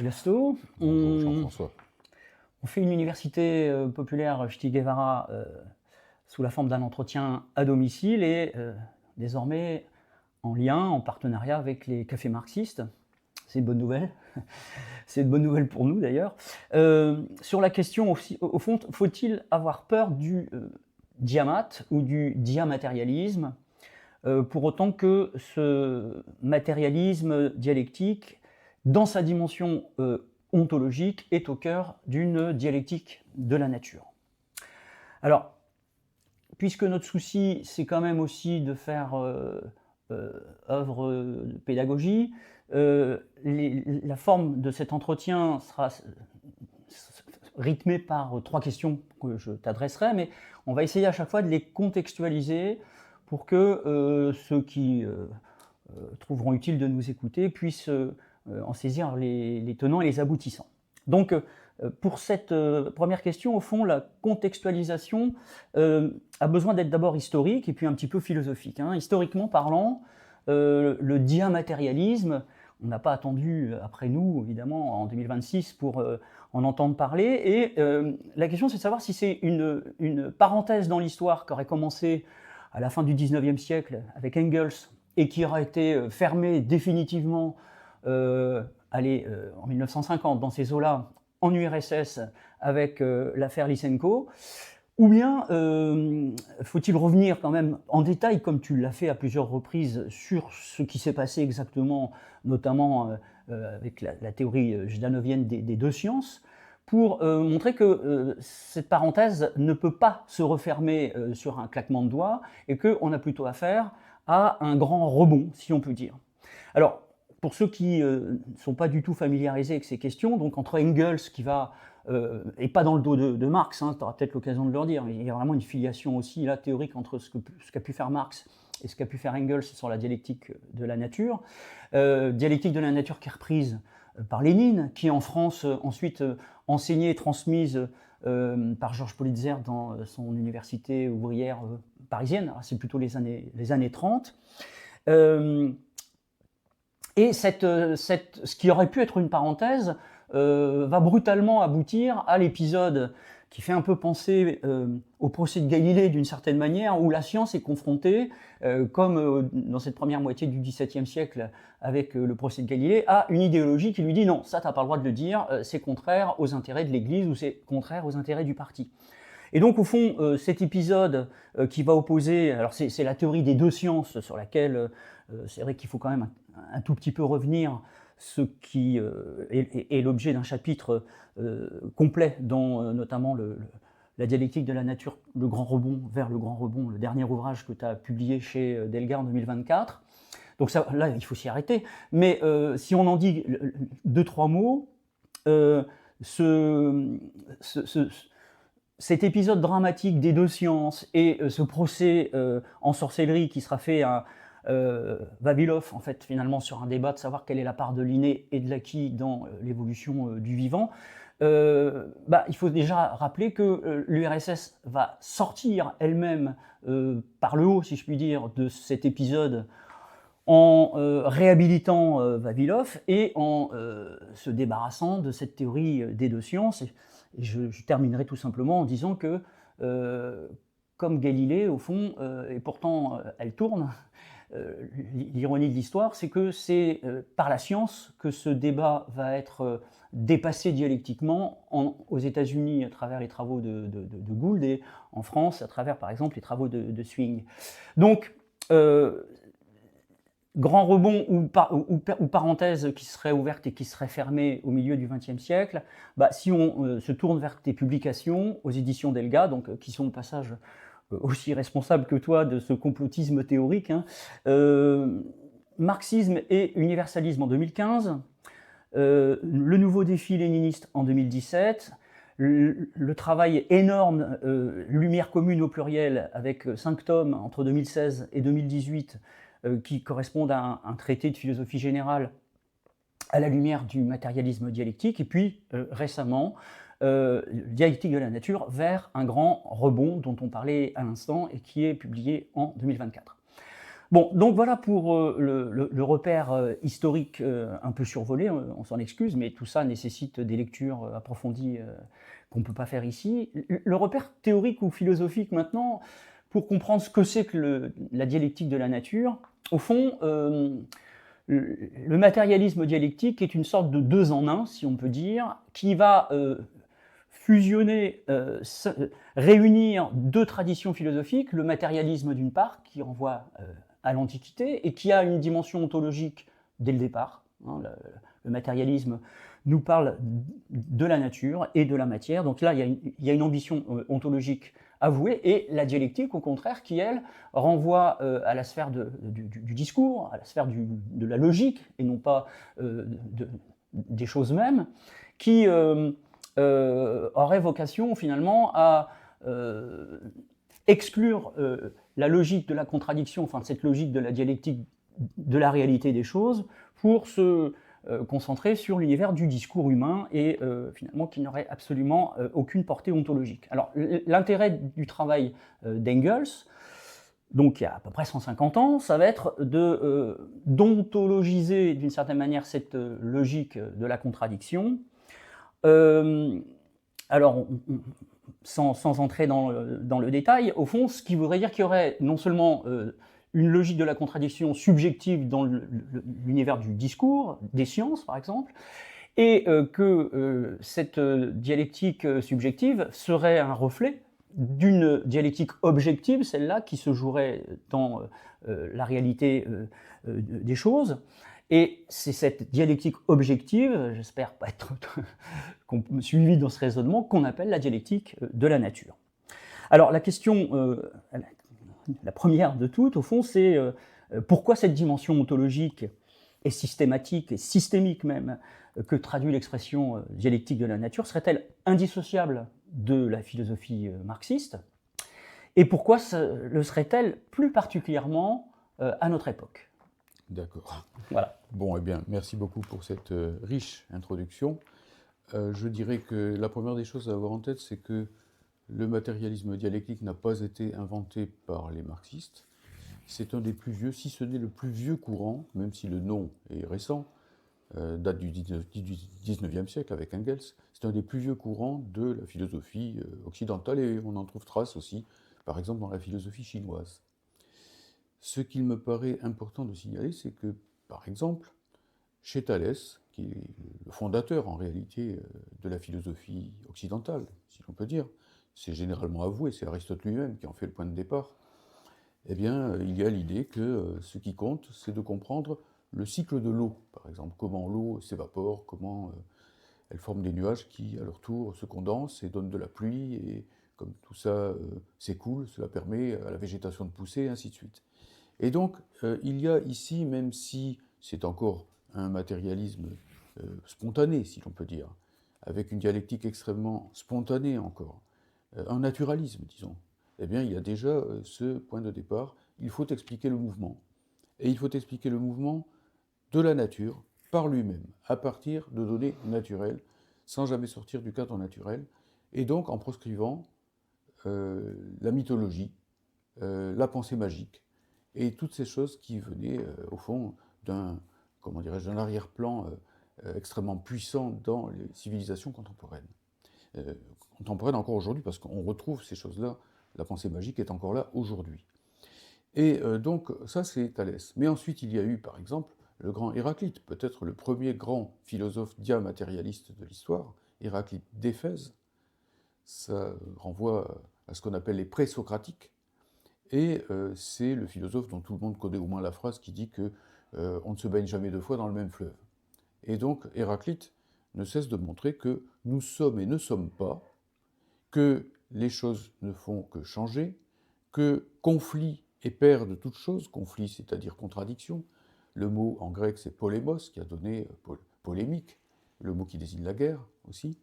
Georges Gasto. Bonjour Jean-François. On fait une université populaire Che Guevara sous la forme d'un entretien à domicile et désormais en lien, en partenariat avec les cafés marxistes. C'est une bonne nouvelle. C'est une bonne nouvelle pour nous d'ailleurs. Sur la question, au fond, faut-il avoir peur du diamat ou du diamatérialisme pour autant que ce matérialisme dialectique, dans sa dimension ontologique, est au cœur d'une dialectique de la nature. Alors, puisque notre souci, c'est quand même aussi de faire œuvre de pédagogie, la forme de cet entretien sera rythmée par 3 questions que je t'adresserai, mais on va essayer à chaque fois de les contextualiser pour que ceux qui trouveront utile de nous écouter puissent en saisir les tenants et les aboutissants. Donc, pour cette première question, au fond, la contextualisation a besoin d'être d'abord historique et puis un petit peu philosophique. Historiquement parlant, le diamatérialisme, on n'a pas attendu après nous, évidemment, en 2026 pour en entendre parler. Et la question, c'est de savoir si c'est une parenthèse dans l'histoire qui aurait commencé à la fin du 19e siècle avec Engels et qui aura été fermée définitivement en 1950 dans ces eaux-là en URSS avec l'affaire Lysenko, ou bien faut-il revenir quand même en détail, comme tu l'as fait à plusieurs reprises, sur ce qui s'est passé exactement, notamment avec la théorie jdanovienne des 2 sciences, pour montrer que cette parenthèse ne peut pas se refermer sur un claquement de doigts et qu'on a plutôt affaire à un grand rebond, si on peut dire. Alors, pour ceux qui ne sont pas du tout familiarisés avec ces questions, donc entre Engels qui va, et pas dans le dos de Marx, tu auras peut-être l'occasion de le redire, mais il y a vraiment une filiation aussi là, théorique entre ce qu'a pu faire Marx et ce qu'a pu faire Engels sur la dialectique de la nature. Dialectique de la nature qui est reprise par Lénine, qui en France ensuite enseignée et transmise par Georges Politzer dans son université ouvrière parisienne, c'est plutôt les années 30. Et ce qui aurait pu être une parenthèse va brutalement aboutir à l'épisode qui fait un peu penser au procès de Galilée d'une certaine manière, où la science est confrontée, comme dans cette première moitié du XVIIe siècle avec le procès de Galilée, à une idéologie qui lui dit non, ça t'as pas le droit de le dire, c'est contraire aux intérêts de l'Église ou c'est contraire aux intérêts du parti. Et donc au fond, cet épisode qui va opposer, alors c'est la théorie des 2 sciences sur laquelle c'est vrai qu'il faut quand même un tout petit peu revenir, ce qui est l'objet d'un chapitre complet dans notamment la dialectique de la nature, le grand rebond vers le grand rebond, le dernier ouvrage que tu as publié chez Delga en 2024. Donc ça, là, il faut s'y arrêter. Mais si on en dit 2-3 mots, cet épisode dramatique des 2 sciences et ce procès en sorcellerie qui sera fait à Vavilov, en fait, finalement, sur un débat de savoir quelle est la part de l'inné et de l'acquis dans l'évolution du vivant, il faut déjà rappeler que l'URSS va sortir elle-même par le haut, si je puis dire, de cet épisode en réhabilitant Vavilov et en se débarrassant de cette théorie des 2 sciences. Et je terminerai tout simplement en disant que, comme Galilée, au fond, et pourtant elle tourne, l'ironie de l'histoire, c'est que c'est par la science que ce débat va être dépassé dialectiquement aux États-Unis à travers les travaux de Gould et en France à travers, par exemple, les travaux de Swing. Donc, grand rebond ou parenthèse qui serait ouverte et qui serait fermée au milieu du XXe siècle, si on se tourne vers tes publications aux éditions Delga, donc, qui sont au passage aussi responsables que toi de ce complotisme théorique, Marxisme et universalisme en 2015, le nouveau défi léniniste en 2017, le travail énorme, Lumière commune au pluriel, avec 5 tomes entre 2016 et 2018, qui correspondent à un traité de philosophie générale à la lumière du matérialisme dialectique, et puis récemment, dialectique de la nature vers un grand rebond dont on parlait à l'instant et qui est publié en 2024. Bon, donc voilà pour le repère historique un peu survolé, on s'en excuse, mais tout ça nécessite des lectures approfondies qu'on ne peut pas faire ici. Le repère théorique ou philosophique maintenant, pour comprendre ce que c'est que la dialectique de la nature, au fond, le matérialisme dialectique est une sorte de deux en un, si on peut dire, qui va fusionner, réunir deux traditions philosophiques, le matérialisme d'une part, qui renvoie à l'Antiquité et qui a une dimension ontologique dès le départ. Hein, le matérialisme nous parle de la nature et de la matière, donc là il y a une ambition ontologique avouée, et la dialectique au contraire qui elle renvoie à la sphère du discours, à la sphère de la logique et non pas des choses mêmes, qui aurait vocation finalement à exclure la logique de la contradiction, enfin cette logique de la dialectique de la réalité des choses, pour se concentrer sur l'univers du discours humain et finalement qui n'aurait absolument aucune portée ontologique. Alors l'intérêt du travail d'Engels, donc il y a à peu près 150 ans, ça va être d'ontologiser d'une certaine manière cette logique de la contradiction. Alors, sans entrer dans le détail, au fond, ce qui voudrait dire qu'il y aurait non seulement une logique de la contradiction subjective dans l'univers du discours, des sciences par exemple, et que cette dialectique subjective serait un reflet d'une dialectique objective, celle-là qui se jouerait dans la réalité des choses. Et c'est cette dialectique objective, j'espère pas être suivi dans ce raisonnement, qu'on appelle la dialectique de la nature. Alors la question, la première de toutes, au fond, c'est pourquoi cette dimension ontologique et systématique, et systémique même, que traduit l'expression dialectique de la nature, serait-elle indissociable de la philosophie marxiste? Et pourquoi le serait-elle plus particulièrement à notre époque? D'accord. Voilà. Bon, eh bien, merci beaucoup pour cette riche introduction. Je dirais que la première des choses à avoir en tête, c'est que le matérialisme dialectique n'a pas été inventé par les marxistes. C'est un des plus vieux, si ce n'est le plus vieux courant, même si le nom est récent, date du 19e siècle avec Engels. C'est un des plus vieux courants de la philosophie occidentale et on en trouve trace aussi, par exemple, dans la philosophie chinoise. Ce qu'il me paraît important de signaler, c'est que, par exemple, chez Thalès, qui est le fondateur en réalité de la philosophie occidentale, si l'on peut dire, c'est généralement avoué, c'est Aristote lui-même qui en fait le point de départ, eh bien, il y a l'idée que ce qui compte, c'est de comprendre le cycle de l'eau, par exemple, comment l'eau s'évapore, comment elle forme des nuages qui, à leur tour, se condensent et donnent de la pluie, et comme tout ça s'écoule, cela permet à la végétation de pousser, et ainsi de suite. Et donc, il y a ici, même si c'est encore un matérialisme spontané, si l'on peut dire, avec une dialectique extrêmement spontanée encore, un naturalisme, disons, eh bien, il y a déjà ce point de départ. Il faut expliquer le mouvement. Et il faut expliquer le mouvement de la nature par lui-même, à partir de données naturelles, sans jamais sortir du cadre naturel, et donc en proscrivant la mythologie, la pensée magique, et toutes ces choses qui venaient, au fond, comment dirais-je, d'un arrière-plan extrêmement puissant dans les civilisations contemporaines. Contemporaines encore aujourd'hui, parce qu'on retrouve ces choses-là, la pensée magique est encore là aujourd'hui. Et donc, ça, c'est Thalès. Mais ensuite, il y a eu, par exemple, le grand Héraclite, peut-être le premier grand philosophe diamatérialiste de l'histoire, Héraclite d'Éphèse. Ça renvoie à ce qu'on appelle les pré-socratiques. Et c'est le philosophe dont tout le monde connaît au moins la phrase qui dit que on ne se baigne jamais deux fois dans le même fleuve. Et donc Héraclite ne cesse de montrer que nous sommes et ne sommes pas, que les choses ne font que changer, que conflit est père de toute chose, conflit c'est-à-dire contradiction. Le mot en grec c'est polémos qui a donné polémique, le mot qui désigne la guerre aussi.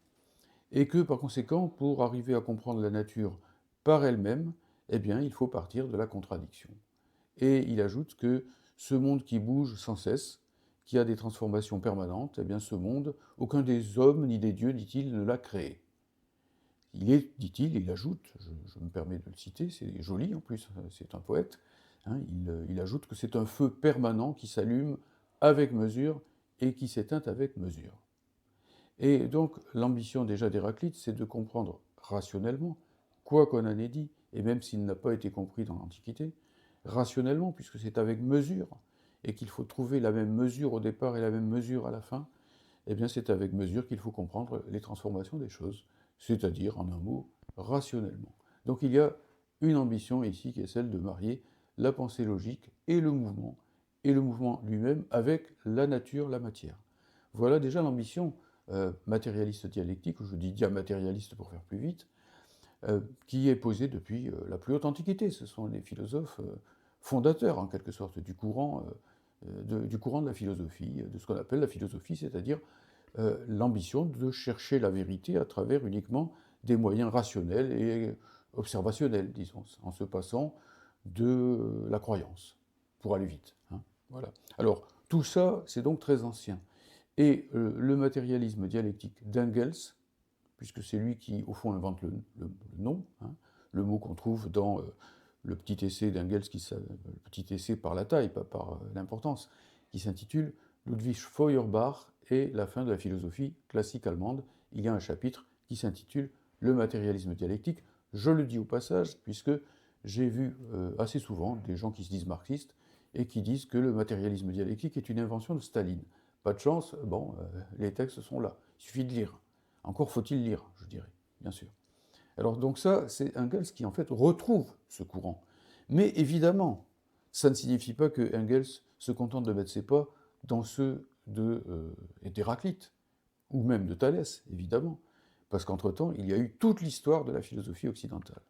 Et que par conséquent, pour arriver à comprendre la nature par elle-même, eh bien, il faut partir de la contradiction. Et il ajoute que ce monde qui bouge sans cesse, qui a des transformations permanentes, eh bien, ce monde, aucun des hommes ni des dieux, dit-il, ne l'a créé. Il est, dit-il, il ajoute, je me permets de le citer, c'est joli en plus, c'est un poète, hein. Il ajoute que c'est un feu permanent qui s'allume avec mesure et qui s'éteint avec mesure. Et donc l'ambition déjà d'Héraclite, c'est de comprendre rationnellement, quoi qu'on en ait dit, et même s'il n'a pas été compris dans l'Antiquité, rationnellement, puisque c'est avec mesure, et qu'il faut trouver la même mesure au départ et la même mesure à la fin, eh bien c'est avec mesure qu'il faut comprendre les transformations des choses, c'est-à-dire, en un mot, rationnellement. Donc il y a une ambition ici qui est celle de marier la pensée logique et le mouvement lui-même avec la nature, la matière. Voilà déjà l'ambition matérialiste dialectique, ou je dis diamatérialiste pour faire plus vite, qui est posée depuis la plus haute Antiquité. Ce sont les philosophes fondateurs, en quelque sorte, du courant de la philosophie, de ce qu'on appelle la philosophie, c'est-à-dire l'ambition de chercher la vérité à travers uniquement des moyens rationnels et observationnels, disons, en se passant de la croyance, pour aller vite, hein. Voilà. Alors, tout ça, c'est donc très ancien. Et le matérialisme dialectique d'Engels, puisque c'est lui qui, au fond, invente le nom, hein, le mot qu'on trouve dans le petit essai d'Engels, le petit essai par la taille, pas par l'importance, qui s'intitule Ludwig Feuerbach et la fin de la philosophie classique allemande. Il y a un chapitre qui s'intitule Le matérialisme dialectique. Je le dis au passage, puisque j'ai vu assez souvent des gens qui se disent marxistes et qui disent que le matérialisme dialectique est une invention de Staline. Pas de chance, bon, les textes sont là, il suffit de lire. Encore faut-il lire, je dirais, bien sûr. Alors donc ça, c'est Engels qui en fait retrouve ce courant. Mais évidemment, ça ne signifie pas que Engels se contente de mettre ses pas dans ceux d'Héraclite, ou même de Thalès, évidemment, parce qu'entre-temps, il y a eu toute l'histoire de la philosophie occidentale.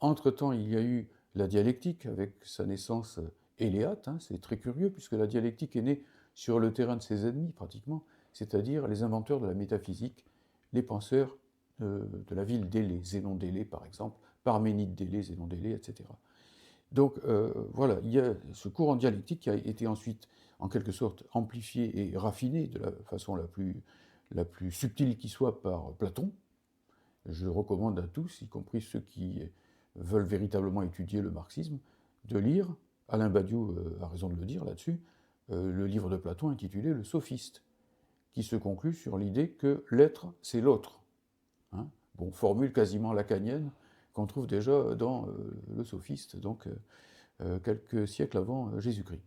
Entre-temps, il y a eu la dialectique avec sa naissance éléate, hein, c'est très curieux, puisque la dialectique est née sur le terrain de ses ennemis, pratiquement, c'est-à-dire les inventeurs de la métaphysique, les penseurs de la ville d'Élée, Zénon d'Élée par exemple, Parménide d'Élée, Zénon d'Élée, etc. Donc voilà, il y a ce courant dialectique qui a été ensuite en quelque sorte amplifié et raffiné de la façon la plus subtile qui soit par Platon. Je recommande à tous, y compris ceux qui veulent véritablement étudier le marxisme, de lire, Alain Badiou a raison de le dire là-dessus, le livre de Platon intitulé Le Sophiste, qui se conclut sur l'idée que l'être, c'est l'autre. Hein, bon, formule quasiment lacanienne qu'on trouve déjà dans le Sophiste, donc quelques siècles avant Jésus-Christ.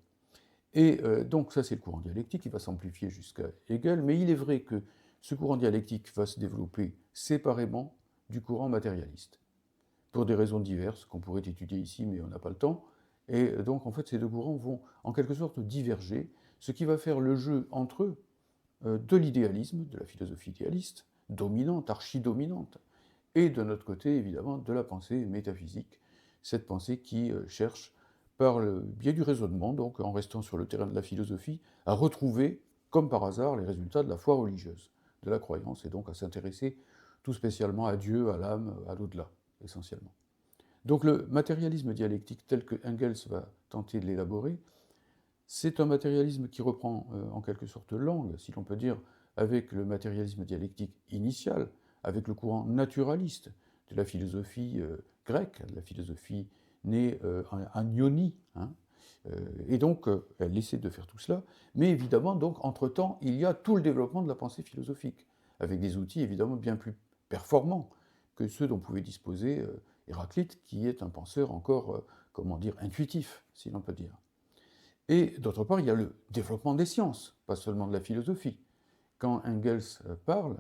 Et donc ça c'est le courant dialectique qui va s'amplifier jusqu'à Hegel, mais il est vrai que ce courant dialectique va se développer séparément du courant matérialiste, pour des raisons diverses qu'on pourrait étudier ici, mais on n'a pas le temps. Et donc en fait ces deux courants vont en quelque sorte diverger, ce qui va faire le jeu entre eux de l'idéalisme, de la philosophie idéaliste, dominante, archi-dominante, et de notre côté, évidemment, de la pensée métaphysique, cette pensée qui cherche, par le biais du raisonnement, donc en restant sur le terrain de la philosophie, à retrouver, comme par hasard, les résultats de la foi religieuse, de la croyance, et donc à s'intéresser tout spécialement à Dieu, à l'âme, à l'au-delà, essentiellement. Donc le matérialisme dialectique tel que Engels va tenter de l'élaborer, c'est un matérialisme qui reprend en quelque sorte langue, si l'on peut dire, avec le matérialisme dialectique initial, avec le courant naturaliste de la philosophie grecque, de la philosophie née en Ionie, hein. Et donc elle essaie de faire tout cela, mais évidemment, donc, entre-temps, il y a tout le développement de la pensée philosophique, avec des outils évidemment bien plus performants que ceux dont pouvait disposer Héraclite, qui est un penseur encore, comment dire, intuitif, si l'on peut dire. Et d'autre part, il y a le développement des sciences, pas seulement de la philosophie. Quand Engels parle,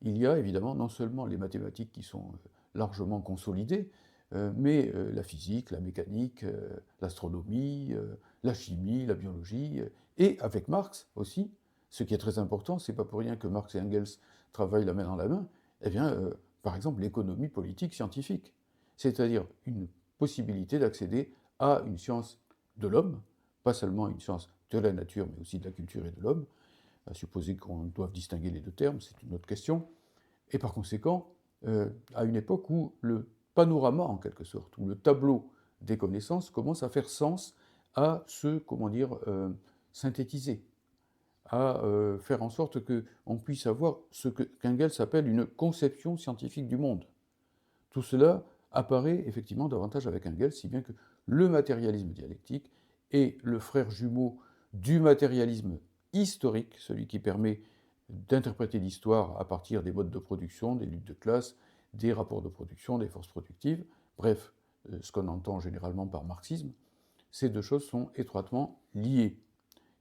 il y a évidemment non seulement les mathématiques qui sont largement consolidées, mais la physique, la mécanique, l'astronomie, la chimie, la biologie, et avec Marx aussi, ce qui est très important, c'est pas pour rien que Marx et Engels travaillent la main dans la main, eh bien, par exemple, l'économie politique scientifique, c'est-à-dire une possibilité d'accéder à une science de l'homme, pas seulement une science de la nature, mais aussi de la culture et de l'homme, à supposer qu'on doive distinguer les deux termes, c'est une autre question, et par conséquent, à une époque où le panorama, en quelque sorte, où le tableau des connaissances commence à faire sens, à se, comment dire, synthétiser, à faire en sorte qu'on puisse avoir ce qu'Engels appelle une conception scientifique du monde. Tout cela apparaît effectivement davantage avec Engels, si bien que le matérialisme dialectique est le frère jumeau du matérialisme historique, celui qui permet d'interpréter l'histoire à partir des modes de production, des luttes de classe, des rapports de production, des forces productives, bref, ce qu'on entend généralement par marxisme. Ces deux choses sont étroitement liées.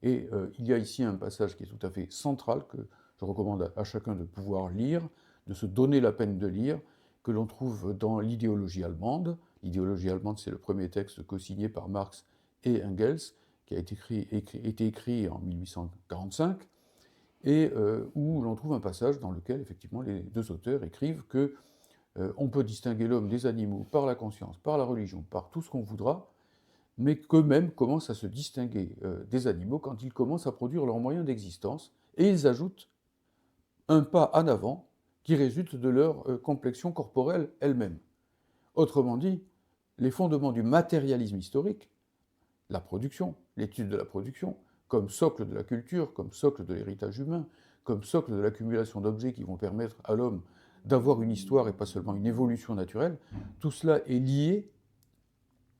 Et il y a ici un passage qui est tout à fait central, que je recommande à chacun de pouvoir lire, de se donner la peine de lire, que l'on trouve dans l'idéologie allemande. L'idéologie allemande, c'est le premier texte co-signé par Marx et Engels, qui a été écrit en 1845, et où l'on trouve un passage dans lequel, effectivement, les deux auteurs écrivent que on peut distinguer l'homme des animaux par la conscience, par la religion, par tout ce qu'on voudra, mais qu'eux-mêmes commencent à se distinguer des animaux quand ils commencent à produire leurs moyens d'existence, et ils ajoutent un pas en avant qui résulte de leur complexion corporelle elle-même. Autrement dit, les fondements du matérialisme historique, la production, l'étude de la production, comme socle de la culture, comme socle de l'héritage humain, comme socle de l'accumulation d'objets qui vont permettre à l'homme d'avoir une histoire et pas seulement une évolution naturelle, tout cela est lié,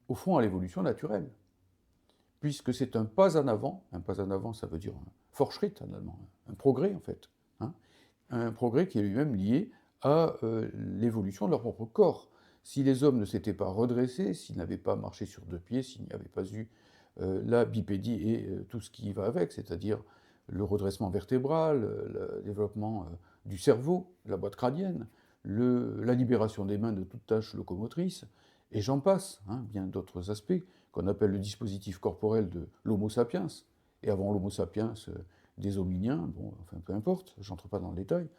au fond, à l'évolution naturelle. Puisque c'est un pas en avant ça veut dire un Fortschritt en allemand, un progrès en fait, hein, un progrès qui est lui-même lié à l'évolution de leur propre corps. Si les hommes ne s'étaient pas redressés, s'ils n'avaient pas marché sur deux pieds, s'il n'y avait pas eu la bipédie et tout ce qui va avec, c'est-à-dire le redressement vertébral, le développement du cerveau, de la boîte crânienne, la libération des mains de toute tâche locomotrice, et j'en passe, hein, bien d'autres aspects qu'on appelle le dispositif corporel de l'Homo sapiens, et avant l'Homo sapiens, des hominiens, bon, enfin peu importe, j'entre pas dans le détail,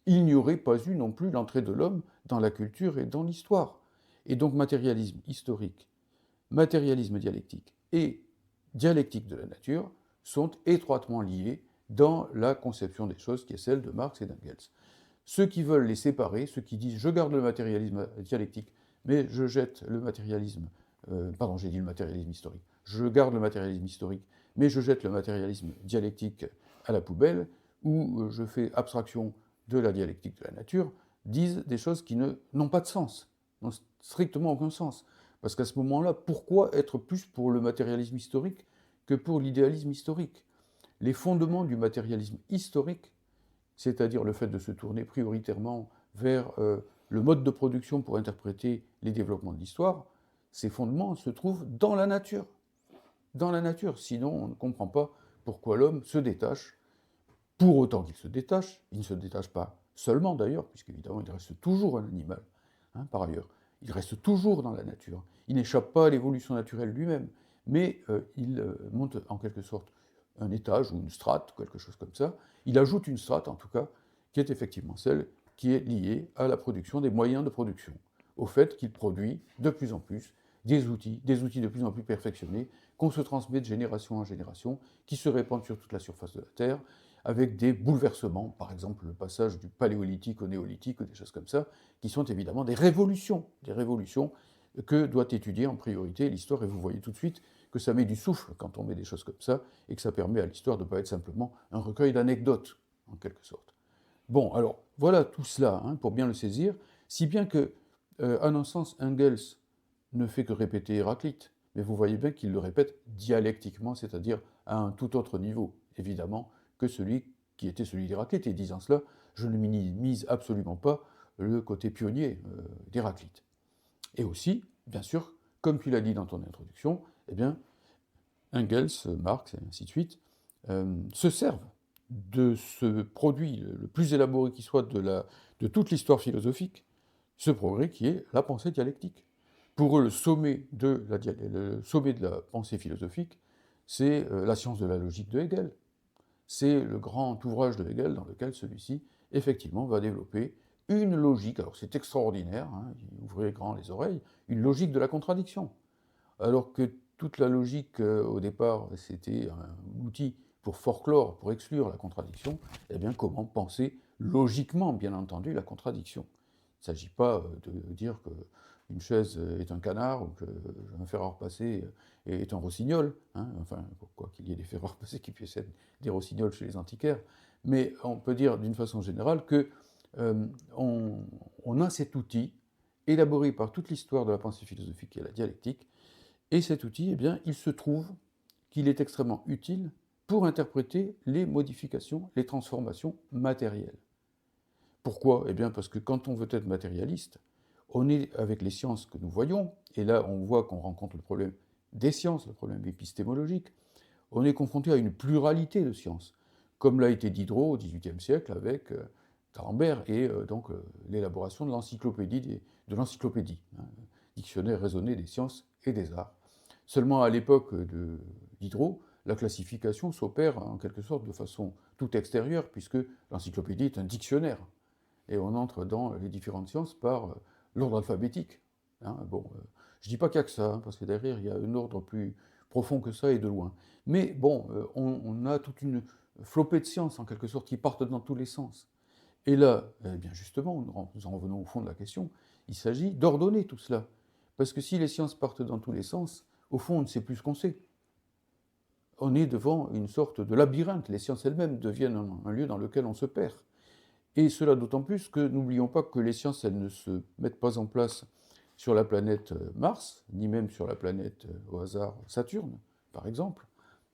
il n'y aurait pas eu non plus l'entrée de l'homme dans la culture et dans l'histoire. Et donc matérialisme historique, matérialisme dialectique et dialectique de la nature sont étroitement liés dans la conception des choses qui est celle de Marx et d'Engels. Ceux qui veulent les séparer, ceux qui disent je garde le matérialisme dialectique, mais je jette le matérialisme, pardon, j'ai dit le matérialisme historique, je garde le matérialisme historique, mais je jette le matérialisme dialectique à la poubelle, ou je fais abstraction de la dialectique de la nature, disent des choses qui n'ont pas de sens, n'ont strictement aucun sens. Parce qu'à ce moment-là, pourquoi être plus pour le matérialisme historique que pour l'idéalisme historique? Les fondements du matérialisme historique, c'est-à-dire le fait de se tourner prioritairement vers le mode de production pour interpréter les développements de l'histoire, ces fondements se trouvent dans la nature. Dans la nature, sinon on ne comprend pas pourquoi l'homme se détache. Pour autant qu'il se détache, il ne se détache pas seulement d'ailleurs, puisqu'évidemment il reste toujours un animal, hein, par ailleurs. Il reste toujours dans la nature. Il n'échappe pas à l'évolution naturelle lui-même, mais il monte en quelque sorte un étage ou une strate, quelque chose comme ça. Il ajoute une strate, en tout cas, qui est effectivement celle qui est liée à la production des moyens de production, au fait qu'il produit de plus en plus des outils de plus en plus perfectionnés, qu'on se transmet de génération en génération, qui se répandent sur toute la surface de la Terre, avec des bouleversements, par exemple le passage du paléolithique au néolithique, ou des choses comme ça, qui sont évidemment des révolutions que doit étudier en priorité l'histoire, et vous voyez tout de suite que ça met du souffle quand on met des choses comme ça, et que ça permet à l'histoire de ne pas être simplement un recueil d'anecdotes, en quelque sorte. Bon, alors, voilà tout cela, hein, pour bien le saisir, si bien que, en un sens, Engels ne fait que répéter Héraclite, mais vous voyez bien qu'il le répète dialectiquement, c'est-à-dire à un tout autre niveau, évidemment, que celui qui était celui d'Héraclite. Et disant cela, je ne minimise absolument pas le côté pionnier d'Héraclite. Et aussi, bien sûr, comme tu l'as dit dans ton introduction, eh bien, Engels, Marx et ainsi de suite se servent de ce produit le plus élaboré qui soit de toute l'histoire philosophique, ce progrès qui est la pensée dialectique. Pour eux, le sommet de la pensée philosophique, c'est la science de la logique de Hegel. C'est le grand ouvrage de Hegel dans lequel celui-ci, effectivement, va développer une logique, alors c'est extraordinaire, hein, ouvrez grand les oreilles, une logique de la contradiction. Alors que toute la logique, au départ, c'était un outil pour forclore, pour exclure la contradiction, eh bien, comment penser logiquement, bien entendu, la contradiction? Il ne s'agit pas de dire qu'une chaise est un canard ou qu'un fer à repasser est un rossignol, hein, enfin, quoi qu'il y ait des fers à repasser qui puissent être des rossignols chez les antiquaires, mais on peut dire d'une façon générale que on a cet outil élaboré par toute l'histoire de la pensée philosophique et la dialectique, Et cet outil, eh bien, il se trouve qu'il est extrêmement utile pour interpréter les modifications, les transformations matérielles. Pourquoi? Eh bien, parce que quand on veut être matérialiste, on est avec les sciences que nous voyons, et là on voit qu'on rencontre le problème des sciences, le problème épistémologique, on est confronté à une pluralité de sciences, comme l'a été Diderot au XVIIIe siècle avec D'Alembert et l'élaboration de l'encyclopédie, hein, dictionnaire raisonné des sciences et des arts. Seulement à l'époque de Diderot, la classification s'opère en quelque sorte de façon tout extérieure, puisque l'encyclopédie est un dictionnaire, et on entre dans les différentes sciences par l'ordre alphabétique. Hein. Bon, je ne dis pas qu'il n'y a que ça, hein, parce que derrière, il y a un ordre plus profond que ça et de loin. Mais bon, on a toute une flopée de sciences, en quelque sorte, qui partent dans tous les sens. Et là, eh bien justement, nous en revenons au fond de la question, il s'agit d'ordonner tout cela. Parce que si les sciences partent dans tous les sens, au fond, on ne sait plus ce qu'on sait. On est devant une sorte de labyrinthe. Les sciences elles-mêmes deviennent un lieu dans lequel on se perd. Et cela d'autant plus que n'oublions pas que les sciences, elles ne se mettent pas en place sur la planète Mars, ni même sur la planète, au hasard, Saturne, par exemple,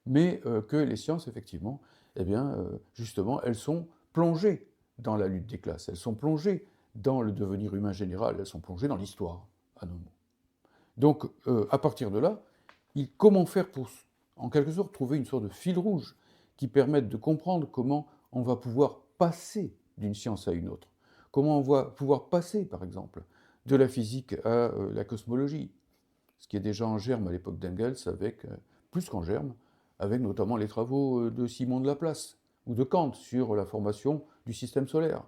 mais que les sciences, effectivement, eh bien, justement, elles sont plongées dans la lutte des classes, elles sont plongées dans le devenir humain général, elles sont plongées dans l'histoire, à nos mots. Donc, à partir de là, comment faire pour, en quelque sorte, trouver une sorte de fil rouge qui permette de comprendre comment on va pouvoir passer d'une science à une autre. Comment on va pouvoir passer, par exemple, de la physique à la cosmologie, ce qui est déjà en germe à l'époque d'Engels, avec, plus qu'en germe, avec notamment les travaux de Simon de Laplace ou de Kant sur la formation du système solaire.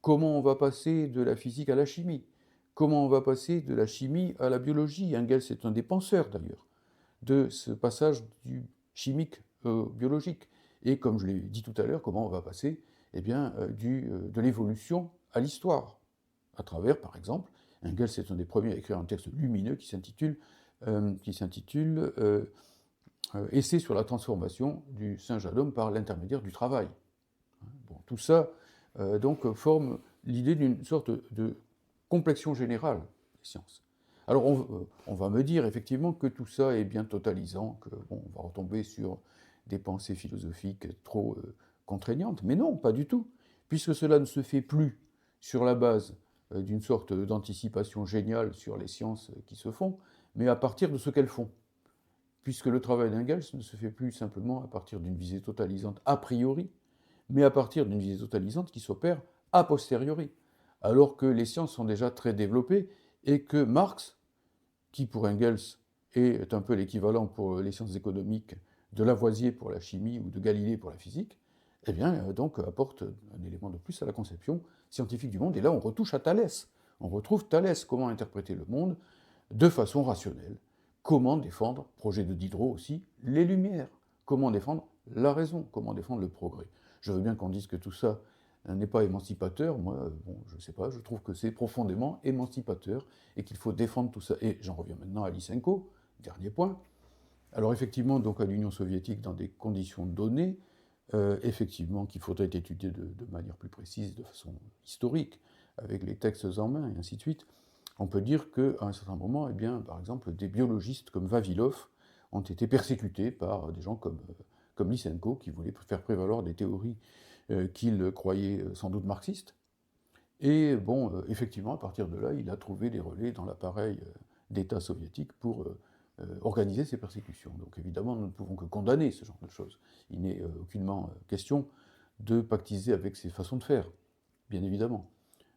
Comment on va passer de la physique à la chimie? Comment on va passer de la chimie à la biologie? Engels est un des penseurs, d'ailleurs, de ce passage du chimique au biologique. Et comme je l'ai dit tout à l'heure, comment on va passer eh bien, de l'évolution à l'histoire, à travers, par exemple, Engels est un des premiers à écrire un texte lumineux qui s'intitule Essai sur la transformation du singe à l'homme par l'intermédiaire du travail. Bon, tout ça donc forme l'idée d'une sorte de complexion générale des sciences. Alors on va me dire effectivement que tout ça est bien totalisant, que bon, on va retomber sur des pensées philosophiques trop contraignantes, mais non, pas du tout, puisque cela ne se fait plus sur la base d'une sorte d'anticipation géniale sur les sciences qui se font, mais à partir de ce qu'elles font. Puisque le travail d'Engels ne se fait plus simplement à partir d'une visée totalisante a priori, mais à partir d'une visée totalisante qui s'opère a posteriori, alors que les sciences sont déjà très développées et que Marx, qui pour Engels est un peu l'équivalent pour les sciences économiques de Lavoisier pour la chimie ou de Galilée pour la physique, eh bien, donc apporte un élément de plus à la conception scientifique du monde. Et là, on retouche à Thalès. On retrouve Thalès, comment interpréter le monde de façon rationnelle. Comment défendre, projet de Diderot aussi, les Lumières. Comment défendre la raison, comment défendre le progrès. Je veux bien qu'on dise que tout ça n'est pas émancipateur. Moi, bon, je ne sais pas, je trouve que c'est profondément émancipateur et qu'il faut défendre tout ça. Et j'en reviens maintenant à Lysenko, dernier point. Alors effectivement, donc à l'Union soviétique, dans des conditions données, effectivement qu'il faudrait étudier de manière plus précise, de façon historique, avec les textes en main et ainsi de suite, on peut dire qu'à un certain moment, eh bien, par exemple, des biologistes comme Vavilov ont été persécutés par des gens comme Lysenko, qui voulaient faire prévaloir des théories qu'il croyait sans doute marxistes. Et bon, effectivement, à partir de là, il a trouvé des relais dans l'appareil d'État soviétique pour organiser ces persécutions. Donc évidemment, nous ne pouvons que condamner ce genre de choses. Il n'est aucunement question de pactiser avec ces façons de faire, bien évidemment.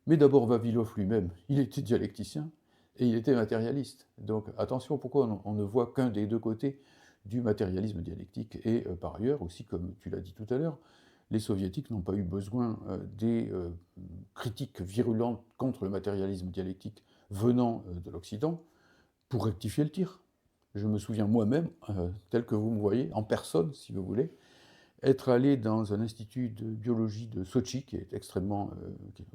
Mais d'abord, Vavilov lui-même, il était dialecticien et il était matérialiste. Donc attention, pourquoi on ne voit qu'un des deux côtés du matérialisme dialectique. Et par ailleurs, aussi, comme tu l'as dit tout à l'heure, les soviétiques n'ont pas eu besoin des critiques virulentes contre le matérialisme dialectique venant de l'Occident pour rectifier le tir. Je me souviens moi-même, tel que vous me voyez, en personne, si vous voulez, être allé dans un institut de biologie de Sochi, qui est extrêmement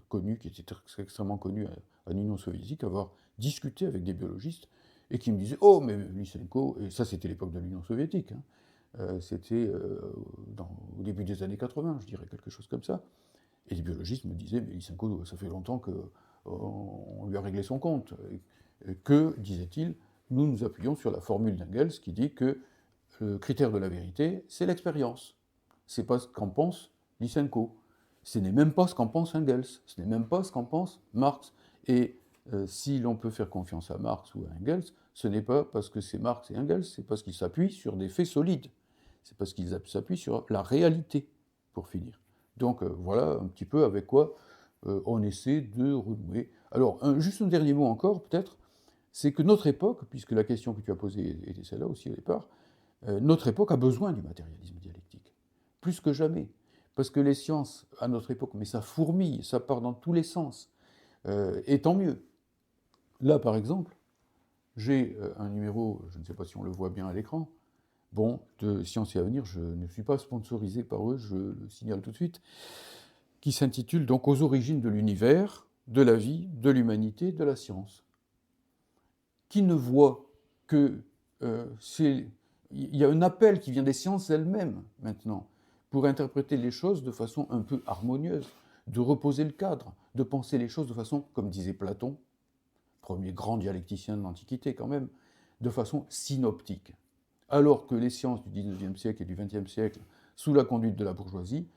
connu, qui était extrêmement connu en Union soviétique, avoir discuté avec des biologistes, et qui me disaient « Oh, mais Lysenko », et ça c'était l'époque de l'Union soviétique, hein, c'était au début des années 80, je dirais, quelque chose comme ça, et les biologistes me disaient « Mais Lysenko, ça fait longtemps qu'on lui a réglé son compte », que, disait-il, nous nous appuyons sur la formule d'Engels qui dit que le critère de la vérité, c'est l'expérience. Ce n'est pas ce qu'en pense Lysenko. Ce n'est même pas ce qu'en pense Engels. Ce n'est même pas ce qu'en pense Marx. Et si l'on peut faire confiance à Marx ou à Engels, ce n'est pas parce que c'est Marx et Engels, c'est parce qu'ils s'appuient sur des faits solides. C'est parce qu'ils s'appuient sur la réalité, pour finir. Donc voilà un petit peu avec quoi on essaie de renouer. Alors, juste un dernier mot encore, peut-être, c'est que notre époque, puisque la question que tu as posée était celle-là aussi au départ, notre époque a besoin du matérialisme dialectique, plus que jamais. Parce que les sciences, à notre époque, mais ça fourmille, ça part dans tous les sens, et tant mieux. Là, par exemple, j'ai un numéro, je ne sais pas si on le voit bien à l'écran, bon, de Sciences et Avenir, je ne suis pas sponsorisé par eux, je le signale tout de suite, qui s'intitule donc Aux origines de l'univers, de la vie, de l'humanité, de la science. Qui ne voit que il y a un appel qui vient des sciences elles-mêmes maintenant pour interpréter les choses de façon un peu harmonieuse, de reposer le cadre, de penser les choses de façon, comme disait Platon, premier grand dialecticien de l'Antiquité quand même, de façon synoptique. Alors que les sciences du XIXe siècle et du XXe siècle, sous la conduite de la bourgeoisie,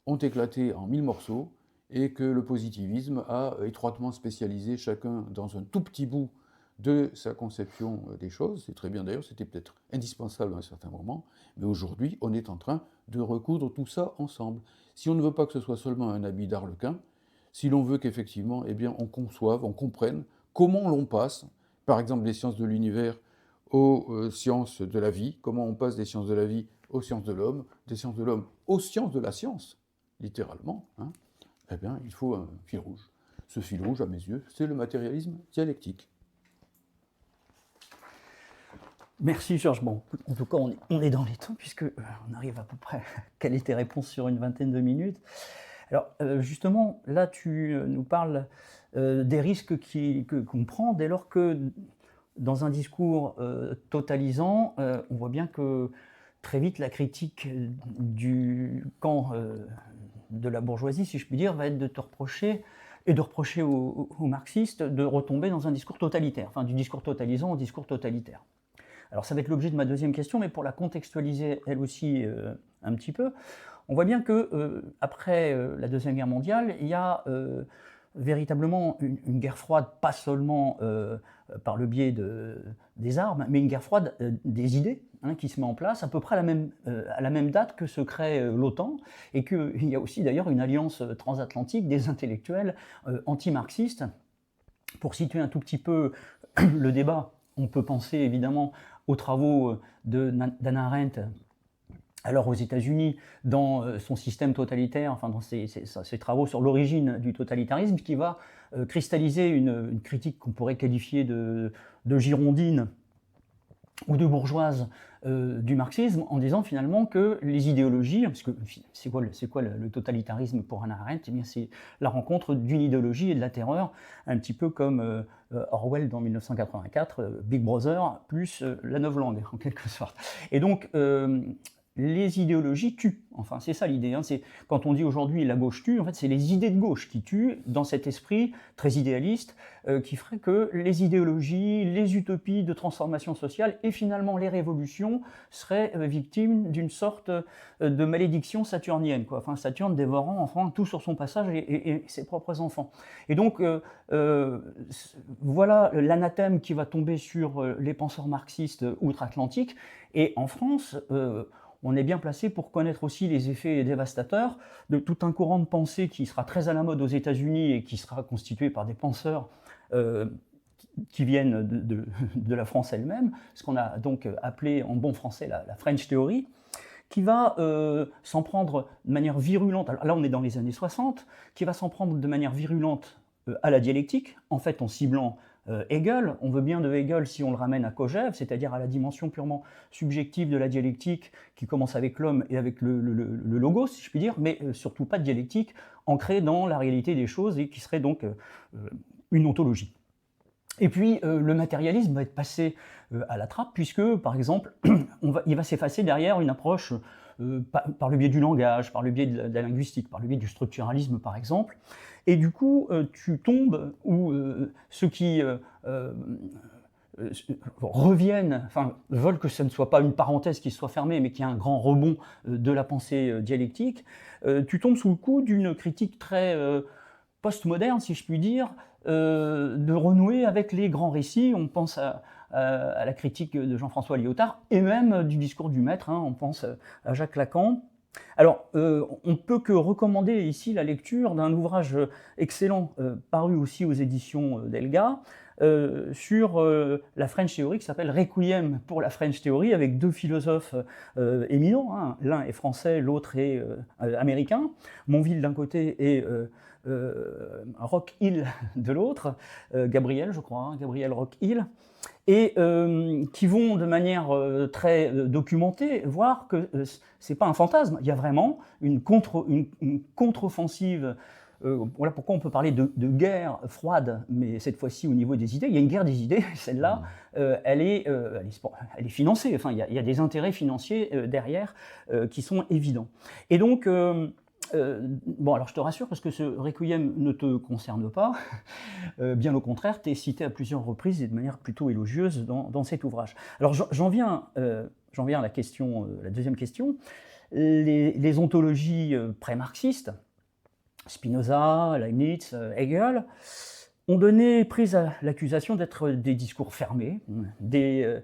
ont éclaté en 1000 morceaux et que le positivisme a étroitement spécialisé chacun dans un tout petit bout de sa conception des choses. C'est très bien d'ailleurs, c'était peut-être indispensable à un certain moment, mais aujourd'hui, on est en train de recoudre tout ça ensemble. Si on ne veut pas que ce soit seulement un habit d'arlequin, si l'on veut qu'effectivement, eh bien, on conçoive, on comprenne comment l'on passe, par exemple, des sciences de l'univers aux sciences de la vie, comment on passe des sciences de la vie aux sciences de l'homme, des sciences de l'homme aux sciences de la science, littéralement, hein, eh bien, il faut un fil rouge. Ce fil rouge, à mes yeux, c'est le matérialisme dialectique. Merci Georges. Bon, en tout cas, on est dans les temps puisque on arrive à peu près à caler tes réponses sur une vingtaine de minutes. Alors justement, là, tu nous parles des risques qu'on prend dès lors que dans un discours totalisant, on voit bien que très vite la critique du camp de la bourgeoisie, si je puis dire, va être de te reprocher et de reprocher aux marxistes de retomber dans un discours totalitaire, enfin du discours totalisant au discours totalitaire. Alors ça va être l'objet de ma deuxième question, mais pour la contextualiser elle aussi un petit peu, on voit bien que après la Deuxième Guerre mondiale, il y a véritablement une guerre froide, pas seulement par le biais des armes, mais une guerre froide des idées, hein, qui se met en place à peu près à la même date que se crée l'OTAN, et qu'il y a aussi d'ailleurs une alliance transatlantique des intellectuels anti-marxistes. Pour situer un tout petit peu le débat, on peut penser évidemment aux travaux d'Hannah Arendt, alors aux États-Unis, dans son système totalitaire, enfin dans ses travaux sur l'origine du totalitarisme, qui va cristalliser une critique qu'on pourrait qualifier de girondine ou de bourgeoise du marxisme, en disant finalement que les idéologies, parce que c'est quoi le totalitarisme pour Hannah Arendt? Eh bien, c'est la rencontre d'une idéologie et de la terreur, un petit peu comme Orwell dans 1984, Big Brother plus la novlangue, en quelque sorte. Et donc, les idéologies tuent. Enfin, c'est ça l'idée. Hein. C'est, quand on dit aujourd'hui la gauche tue, en fait, c'est les idées de gauche qui tuent dans cet esprit très idéaliste qui ferait que les idéologies, les utopies de transformation sociale et finalement les révolutions seraient victimes d'une sorte de malédiction saturnienne, quoi. Enfin, Saturne dévorant enfin tout sur son passage et ses propres enfants. Et donc, voilà l'anathème qui va tomber sur les penseurs marxistes outre-Atlantique. Et en France, on est bien placé pour connaître aussi les effets dévastateurs de tout un courant de pensée qui sera très à la mode aux États-Unis et qui sera constitué par des penseurs qui viennent de la France elle-même, ce qu'on a donc appelé en bon français la French Theory, qui va s'en prendre de manière virulente, alors là on est dans les années 60, qui va s'en prendre de manière virulente à la dialectique, en fait en ciblant Hegel. On veut bien de Hegel si on le ramène à Kojève, c'est-à-dire à la dimension purement subjective de la dialectique qui commence avec l'homme et avec le logos, si je puis dire, mais surtout pas de dialectique ancrée dans la réalité des choses et qui serait donc une ontologie. Et puis le matérialisme va être passé à la trappe puisque, par exemple, il va s'effacer derrière une approche par le biais du langage, par le biais de la linguistique, par le biais du structuralisme par exemple. Et du coup, tu tombes, ou ceux qui reviennent, enfin, veulent que ce ne soit pas une parenthèse qui soit fermée, mais qu'il y ait un grand rebond de la pensée dialectique, tu tombes sous le coup d'une critique très postmoderne, si je puis dire, de renouer avec les grands récits. On pense à la critique de Jean-François Lyotard, et même du discours du maître, hein, on pense à Jacques Lacan. Alors, on ne peut que recommander ici la lecture d'un ouvrage excellent, paru aussi aux éditions d'Elga, sur la French Theory, qui s'appelle Requiem pour la French Theory, avec deux philosophes éminents, hein. L'un est français, l'autre est américain, Monville d'un côté et Rockhill de l'autre, Gabriel, je crois, hein, Gabriel Rockhill, et qui vont de manière très documentée voir que ce n'est pas un fantasme, il y a vraiment une contre-offensive. Voilà pourquoi on peut parler de guerre froide, mais cette fois-ci au niveau des idées. Il y a une guerre des idées, celle-là, elle est financée, enfin, il y a des intérêts financiers derrière qui sont évidents. Et donc, bon, alors je te rassure, parce que ce Requiem ne te concerne pas, bien au contraire, tu es cité à plusieurs reprises et de manière plutôt élogieuse dans cet ouvrage. Alors j'en viens à la question, la deuxième question. Les ontologies pré-marxistes, Spinoza, Leibniz, Hegel, ont donné prise à l'accusation d'être des discours fermés, des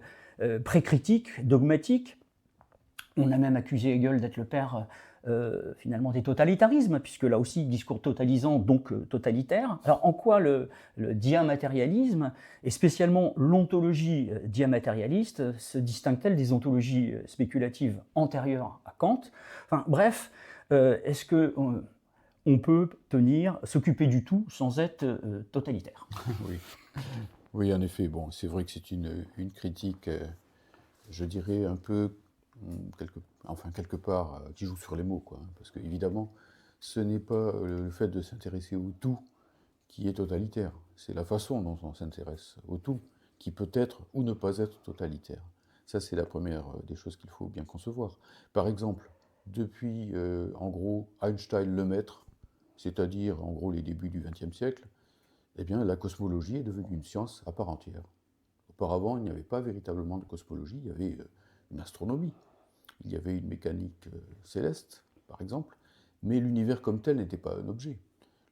pré-critiques, dogmatiques. On a même accusé Hegel d'être le père finalement des totalitarismes, puisque là aussi, discours totalisant, donc totalitaire. Alors en quoi le diamatérialisme, et spécialement l'ontologie diamatérialiste, se distingue-t-elle des ontologies spéculatives antérieures à Kant? Enfin bref, est-ce que on peut s'occuper du tout sans être totalitaire? Oui. Oui, en effet, bon, c'est vrai que c'est une critique, je dirais, un peu, quelque part, qui joue sur les mots, quoi, hein, parce qu'évidemment, ce n'est pas le fait de s'intéresser au tout qui est totalitaire, c'est la façon dont on s'intéresse au tout qui peut être ou ne pas être totalitaire. Ça, c'est la première des choses qu'il faut bien concevoir. Par exemple, depuis, en gros, Einstein le maître, c'est-à-dire, en gros, les débuts du XXe siècle, eh bien, la cosmologie est devenue une science à part entière. Auparavant, il n'y avait pas véritablement de cosmologie, il y avait une astronomie, il y avait une mécanique céleste, par exemple, mais l'univers comme tel n'était pas un objet.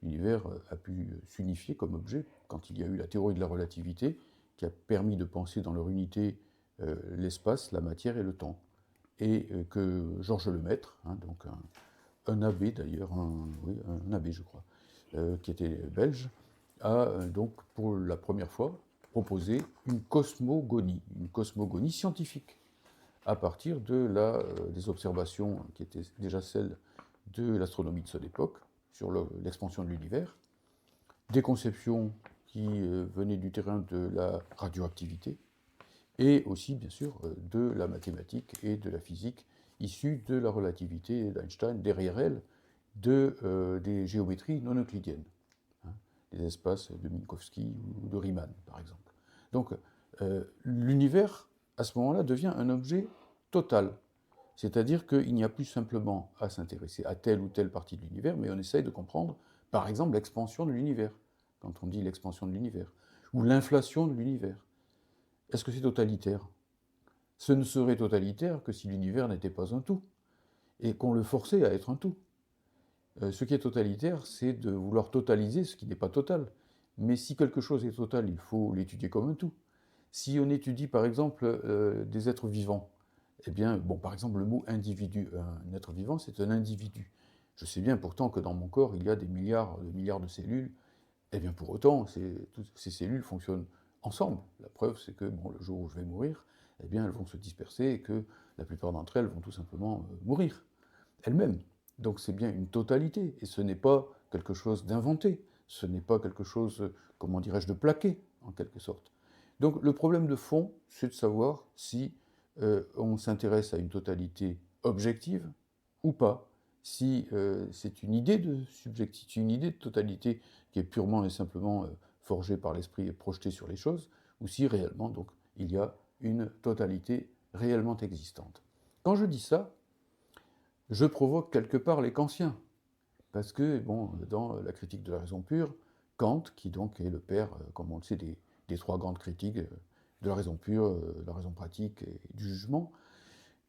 L'univers a pu s'unifier comme objet quand il y a eu la théorie de la relativité, qui a permis de penser dans leur unité l'espace, la matière et le temps. Et que Georges Lemaître, hein, donc un abbé d'ailleurs, un abbé je crois, qui était belge, a donc pour la première fois proposé une cosmogonie scientifique, à partir des observations qui étaient déjà celles de l'astronomie de cette époque, sur l'expansion de l'univers, des conceptions qui venaient du terrain de la radioactivité, et aussi, bien sûr, de la mathématique et de la physique issue de la relativité d'Einstein, derrière elle, des géométries non euclidiennes, hein, des espaces de Minkowski ou de Riemann, par exemple. Donc, l'univers, à ce moment-là, devient un objet total. C'est-à-dire qu'il n'y a plus simplement à s'intéresser à telle ou telle partie de l'univers, mais on essaye de comprendre, par exemple, l'expansion de l'univers, quand on dit l'expansion de l'univers, ou l'inflation de l'univers. Est-ce que c'est totalitaire? Ce ne serait totalitaire que si l'univers n'était pas un tout, et qu'on le forçait à être un tout. Ce qui est totalitaire, c'est de vouloir totaliser ce qui n'est pas total. Mais si quelque chose est total, il faut l'étudier comme un tout. Si on étudie par exemple des êtres vivants, eh bien, bon, par exemple le mot individu, un être vivant c'est un individu. Je sais bien pourtant que dans mon corps il y a des milliards de cellules, eh bien pour autant toutes ces cellules fonctionnent ensemble. La preuve c'est que bon, le jour où je vais mourir, eh bien elles vont se disperser et que la plupart d'entre elles vont tout simplement mourir elles-mêmes. Donc c'est bien une totalité, et ce n'est pas quelque chose d'inventé, ce n'est pas quelque chose, comment dirais-je, de plaqué, en quelque sorte. Donc le problème de fond, c'est de savoir si on s'intéresse à une totalité objective ou pas, si c'est une idée de subjectivité, une idée de totalité qui est purement et simplement forgée par l'esprit et projetée sur les choses, ou si réellement donc il y a une totalité réellement existante. Quand je dis ça, je provoque quelque part les kantiens, parce que, bon, dans la critique de la raison pure, Kant, qui donc est le père, comme on le sait, des trois grandes critiques, de la raison pure, de la raison pratique et du jugement.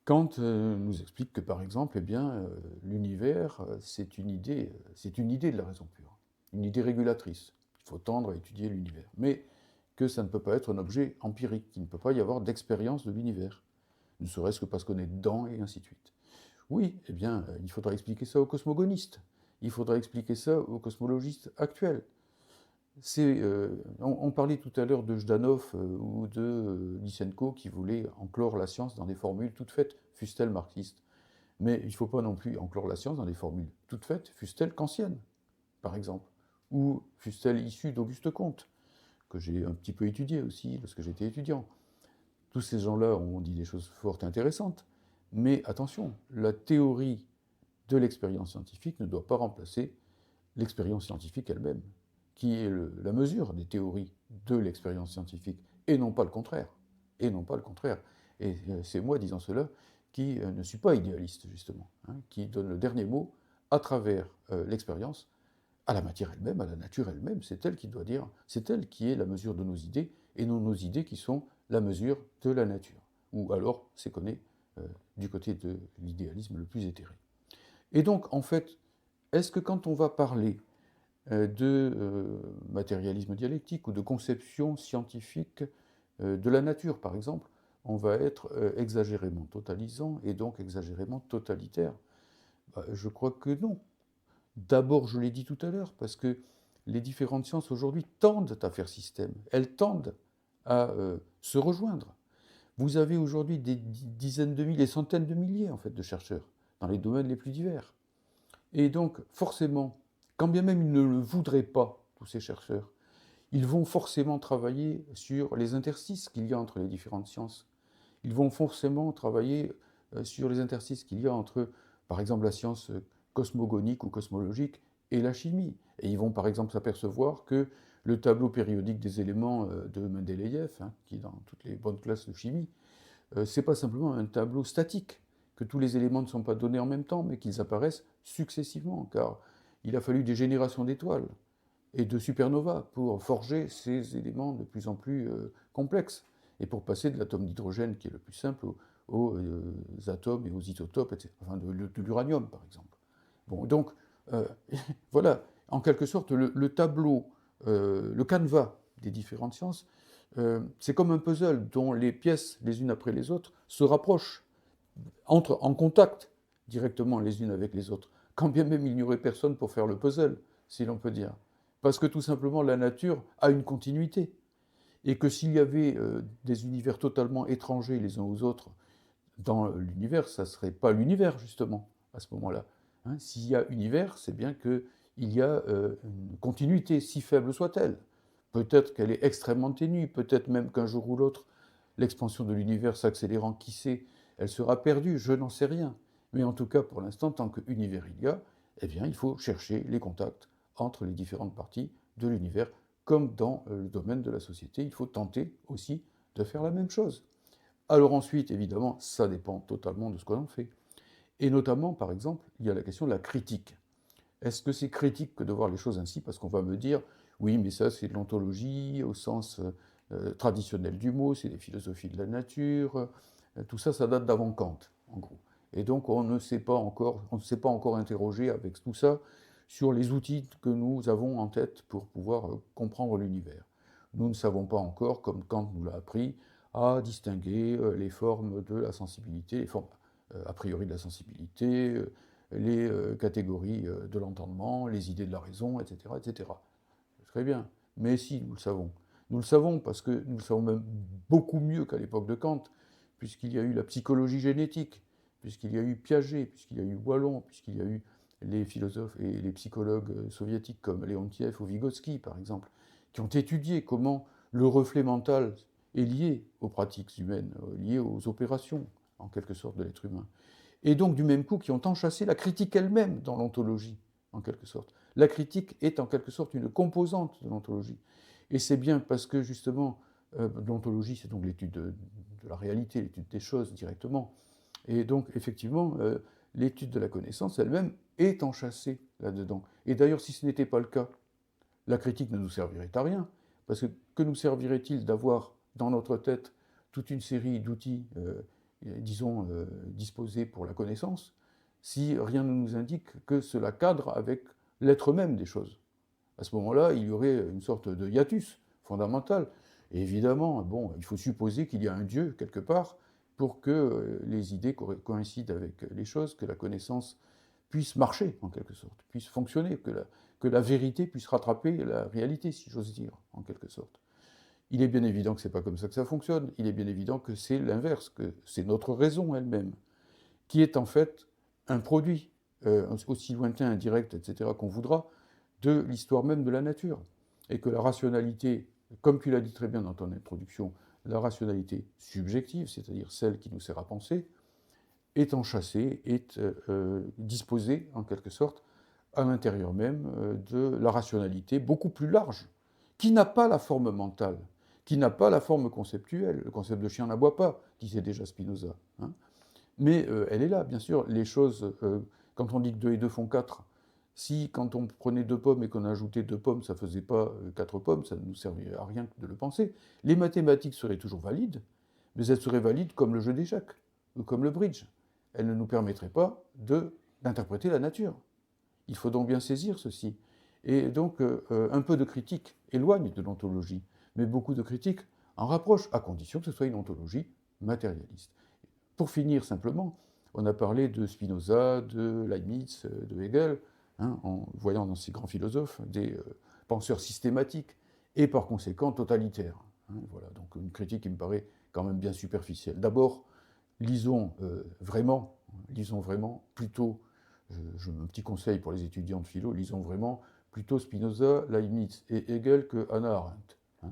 Kant nous explique que, par exemple, eh bien, l'univers, c'est une idée de la raison pure, une idée régulatrice. Il faut tendre à étudier l'univers. Mais que ça ne peut pas être un objet empirique, qu'il ne peut pas y avoir d'expérience de l'univers, ne serait-ce que parce qu'on est dedans, et ainsi de suite. Oui, eh bien, il faudra expliquer ça aux cosmogonistes, il faudra expliquer ça aux cosmologistes actuels. On parlait tout à l'heure de Zhdanov ou de Lysenko qui voulaient enclore la science dans des formules toutes faites, fussent-elles marxistes. Mais il ne faut pas non plus enclore la science dans des formules toutes faites, fussent-elles kantiennes, par exemple, ou fussent-elles issues d'Auguste Comte, que j'ai un petit peu étudié aussi lorsque j'étais étudiant. Tous ces gens-là ont dit des choses fort intéressantes, mais attention, la théorie de l'expérience scientifique ne doit pas remplacer l'expérience scientifique elle-même, qui est la mesure des théories de l'expérience scientifique, et non pas le contraire. Et non pas le contraire. Et c'est moi, disant cela, qui ne suis pas idéaliste, justement, hein, qui donne le dernier mot à travers l'expérience à la matière elle-même, à la nature elle-même. C'est elle qui doit dire, c'est elle qui est la mesure de nos idées, et non nos idées qui sont la mesure de la nature. Ou alors, c'est qu'on est du côté de l'idéalisme le plus éthéré. Et donc, en fait, est-ce que quand on va parler de matérialisme dialectique ou de conception scientifique de la nature, par exemple, on va être exagérément totalisant et donc exagérément totalitaire? Je crois que non. D'abord, je l'ai dit tout à l'heure, parce que les différentes sciences aujourd'hui tendent à faire système, elles tendent à se rejoindre. Vous avez aujourd'hui des dizaines de milliers, des centaines de milliers en fait, de chercheurs dans les domaines les plus divers. Et donc, forcément, quand bien même ils ne le voudraient pas, tous ces chercheurs, ils vont forcément travailler sur les interstices qu'il y a entre les différentes sciences. Ils vont forcément travailler sur les interstices qu'il y a entre, par exemple, la science cosmogonique ou cosmologique et la chimie. Et ils vont, par exemple, s'apercevoir que le tableau périodique des éléments de Mendeleïev, hein, qui est dans toutes les bonnes classes de chimie, c'est pas simplement un tableau statique, que tous les éléments ne sont pas donnés en même temps, mais qu'ils apparaissent successivement, car il a fallu des générations d'étoiles et de supernovas pour forger ces éléments de plus en plus complexes, et pour passer de l'atome d'hydrogène, qui est le plus simple, aux atomes et aux isotopes, etc. Enfin, de l'uranium, par exemple. Bon, donc, voilà, en quelque sorte, le tableau, le canevas des différentes sciences, c'est comme un puzzle dont les pièces, les unes après les autres, se rapprochent, entrent en contact directement les unes avec les autres, quand bien même il n'y aurait personne pour faire le puzzle, si l'on peut dire. Parce que tout simplement, la nature a une continuité. Et que s'il y avait des univers totalement étrangers les uns aux autres dans l'univers, ça ne serait pas l'univers, justement, à ce moment-là. Hein, s'il y a univers, c'est bien qu'il y a une continuité, si faible soit-elle. Peut-être qu'elle est extrêmement ténue, peut-être même qu'un jour ou l'autre, l'expansion de l'univers s'accélérant, qui sait, elle sera perdue, je n'en sais rien. Mais en tout cas, pour l'instant, tant qu'univers il y a, eh bien, il faut chercher les contacts entre les différentes parties de l'univers, comme dans le domaine de la société. Il faut tenter aussi de faire la même chose. Alors ensuite, évidemment, ça dépend totalement de ce qu'on en fait. Et notamment, par exemple, il y a la question de la critique. Est-ce que c'est critique que de voir les choses ainsi? Parce qu'on va me dire, oui, mais ça c'est de l'ontologie au sens traditionnel du mot, c'est des philosophies de la nature, tout ça, ça date d'avant Kant, en gros. Et donc on ne s'est pas encore interrogé avec tout ça sur les outils que nous avons en tête pour pouvoir comprendre l'univers. Nous ne savons pas encore, comme Kant nous l'a appris, à distinguer les formes de la sensibilité, les formes a priori de la sensibilité, les catégories de l'entendement, les idées de la raison, etc., etc. Très bien. Mais si, nous le savons. Nous le savons parce que nous le savons même beaucoup mieux qu'à l'époque de Kant, puisqu'il y a eu la psychologie génétique, puisqu'il y a eu Piaget, puisqu'il y a eu Boileau, puisqu'il y a eu les philosophes et les psychologues soviétiques comme Leontiev ou Vygotsky, par exemple, qui ont étudié comment le reflet mental est lié aux pratiques humaines, lié aux opérations, en quelque sorte, de l'être humain. Et donc, du même coup, qui ont enchâssé la critique elle-même dans l'ontologie, en quelque sorte. La critique est en quelque sorte une composante de l'ontologie. Et c'est bien parce que, justement, l'ontologie, c'est donc l'étude de la réalité, l'étude des choses directement. Et donc, effectivement, l'étude de la connaissance elle-même est enchâssée là-dedans. Et d'ailleurs, si ce n'était pas le cas, la critique ne nous servirait à rien. Parce que nous servirait-il d'avoir dans notre tête toute une série d'outils, disons, disposés pour la connaissance, si rien ne nous indique que cela cadre avec l'être même des choses. À ce moment-là, il y aurait une sorte de hiatus fondamental. Et évidemment, bon, il faut supposer qu'il y a un Dieu quelque part pour que les idées coïncident avec les choses, que la connaissance puisse marcher, en quelque sorte, puisse fonctionner, que la vérité puisse rattraper la réalité, si j'ose dire, en quelque sorte. Il est bien évident que ce n'est pas comme ça que ça fonctionne. Il est bien évident que c'est l'inverse, que c'est notre raison elle-même, qui est en fait un produit, aussi lointain, indirect, etc., qu'on voudra, de l'histoire même de la nature. Et que la rationalité, comme tu l'as dit très bien dans ton introduction, la rationalité subjective, c'est-à-dire celle qui nous sert à penser, est enchâssée, est disposée, en quelque sorte, à l'intérieur même de la rationalité beaucoup plus large, qui n'a pas la forme mentale, qui n'a pas la forme conceptuelle. Le concept de chien n'aboie pas, disait déjà Spinoza. Hein. Mais elle est là, bien sûr. Les choses, quand on dit que 2 et 2 font 4, si quand on prenait 2 pommes et qu'on ajoutait 2 pommes, ça ne faisait pas 4 pommes, ça ne nous servait à rien de le penser. Les mathématiques seraient toujours valides, mais elles seraient valides comme le jeu d'échecs, ou comme le bridge. Elles ne nous permettraient pas d'interpréter la nature. Il faut donc bien saisir ceci. Et donc, un peu de critique éloigne de l'ontologie, mais beaucoup de critique en rapproche, à condition que ce soit une ontologie matérialiste. Pour finir simplement, on a parlé de Spinoza, de Leibniz, de Hegel, hein, en voyant dans ces grands philosophes des penseurs systématiques et par conséquent totalitaires. Hein, voilà, donc une critique qui me paraît quand même bien superficielle. D'abord, lisons vraiment plutôt, un petit conseil pour les étudiants de philo, lisons vraiment plutôt Spinoza, Leibniz et Hegel que Hannah Arendt. Hein.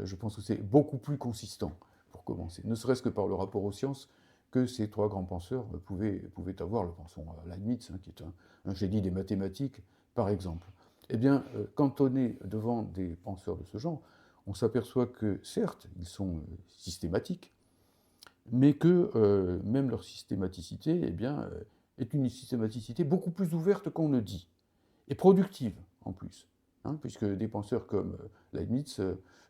Je pense que c'est beaucoup plus consistant pour commencer, ne serait-ce que par le rapport aux sciences que ces 3 grands penseurs pouvaient avoir. Pensons à Leibniz, hein, qui est un génie des mathématiques, par exemple. Eh bien, quand on est devant des penseurs de ce genre, on s'aperçoit que, certes, ils sont systématiques, mais que même leur systématicité eh bien, est une systématicité beaucoup plus ouverte qu'on ne dit, et productive en plus, hein, puisque des penseurs comme Leibniz,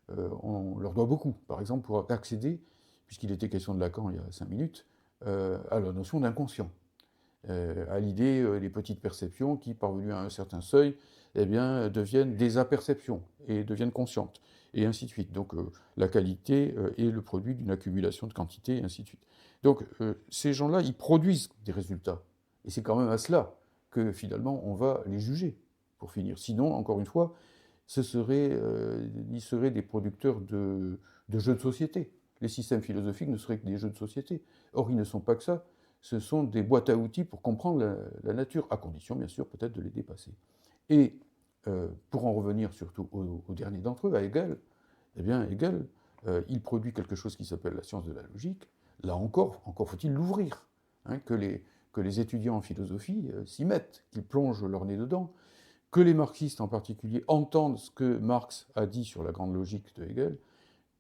on leur doit beaucoup, par exemple pour accéder, puisqu'il était question de Lacan il y a 5 minutes, à la notion d'inconscient, à l'idée des petites perceptions qui, parvenues à un certain seuil, eh bien, deviennent des aperceptions et deviennent conscientes, et ainsi de suite. Donc la qualité est le produit d'une accumulation de quantité, et ainsi de suite. Donc ces gens-là, ils produisent des résultats, et c'est quand même à cela que finalement on va les juger, pour finir. Sinon, encore une fois, ils seraient des producteurs de jeux de société. Les systèmes philosophiques ne seraient que des jeux de société. Or, ils ne sont pas que ça. Ce sont des boîtes à outils pour comprendre la nature, à condition, bien sûr, peut-être de les dépasser. Et pour en revenir surtout au dernier d'entre eux, à Hegel, eh bien, Hegel, il produit quelque chose qui s'appelle la science de la logique. Là encore faut-il l'ouvrir, hein, que les étudiants en philosophie s'y mettent, qu'ils plongent leur nez dedans, que les marxistes en particulier entendent ce que Marx a dit sur la grande logique de Hegel,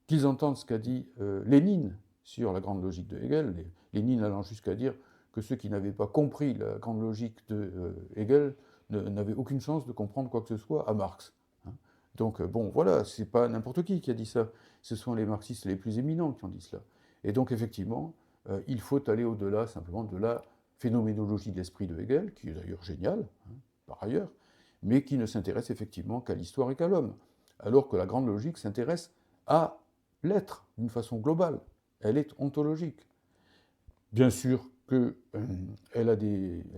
qu'ils entendent ce qu'a dit Lénine sur la grande logique de Hegel, Lénine allant jusqu'à dire que ceux qui n'avaient pas compris la grande logique de Hegel n'avaient aucune chance de comprendre quoi que ce soit à Marx. Hein. Donc bon, voilà, c'est pas n'importe qui a dit ça, ce sont les marxistes les plus éminents qui ont dit cela. Et donc effectivement, il faut aller au-delà simplement de la phénoménologie de l'esprit de Hegel, qui est d'ailleurs géniale, hein, par ailleurs, mais qui ne s'intéresse effectivement qu'à l'histoire et qu'à l'homme, alors que la grande logique s'intéresse à l'être d'une façon globale. Elle est ontologique. Bien sûr qu'elle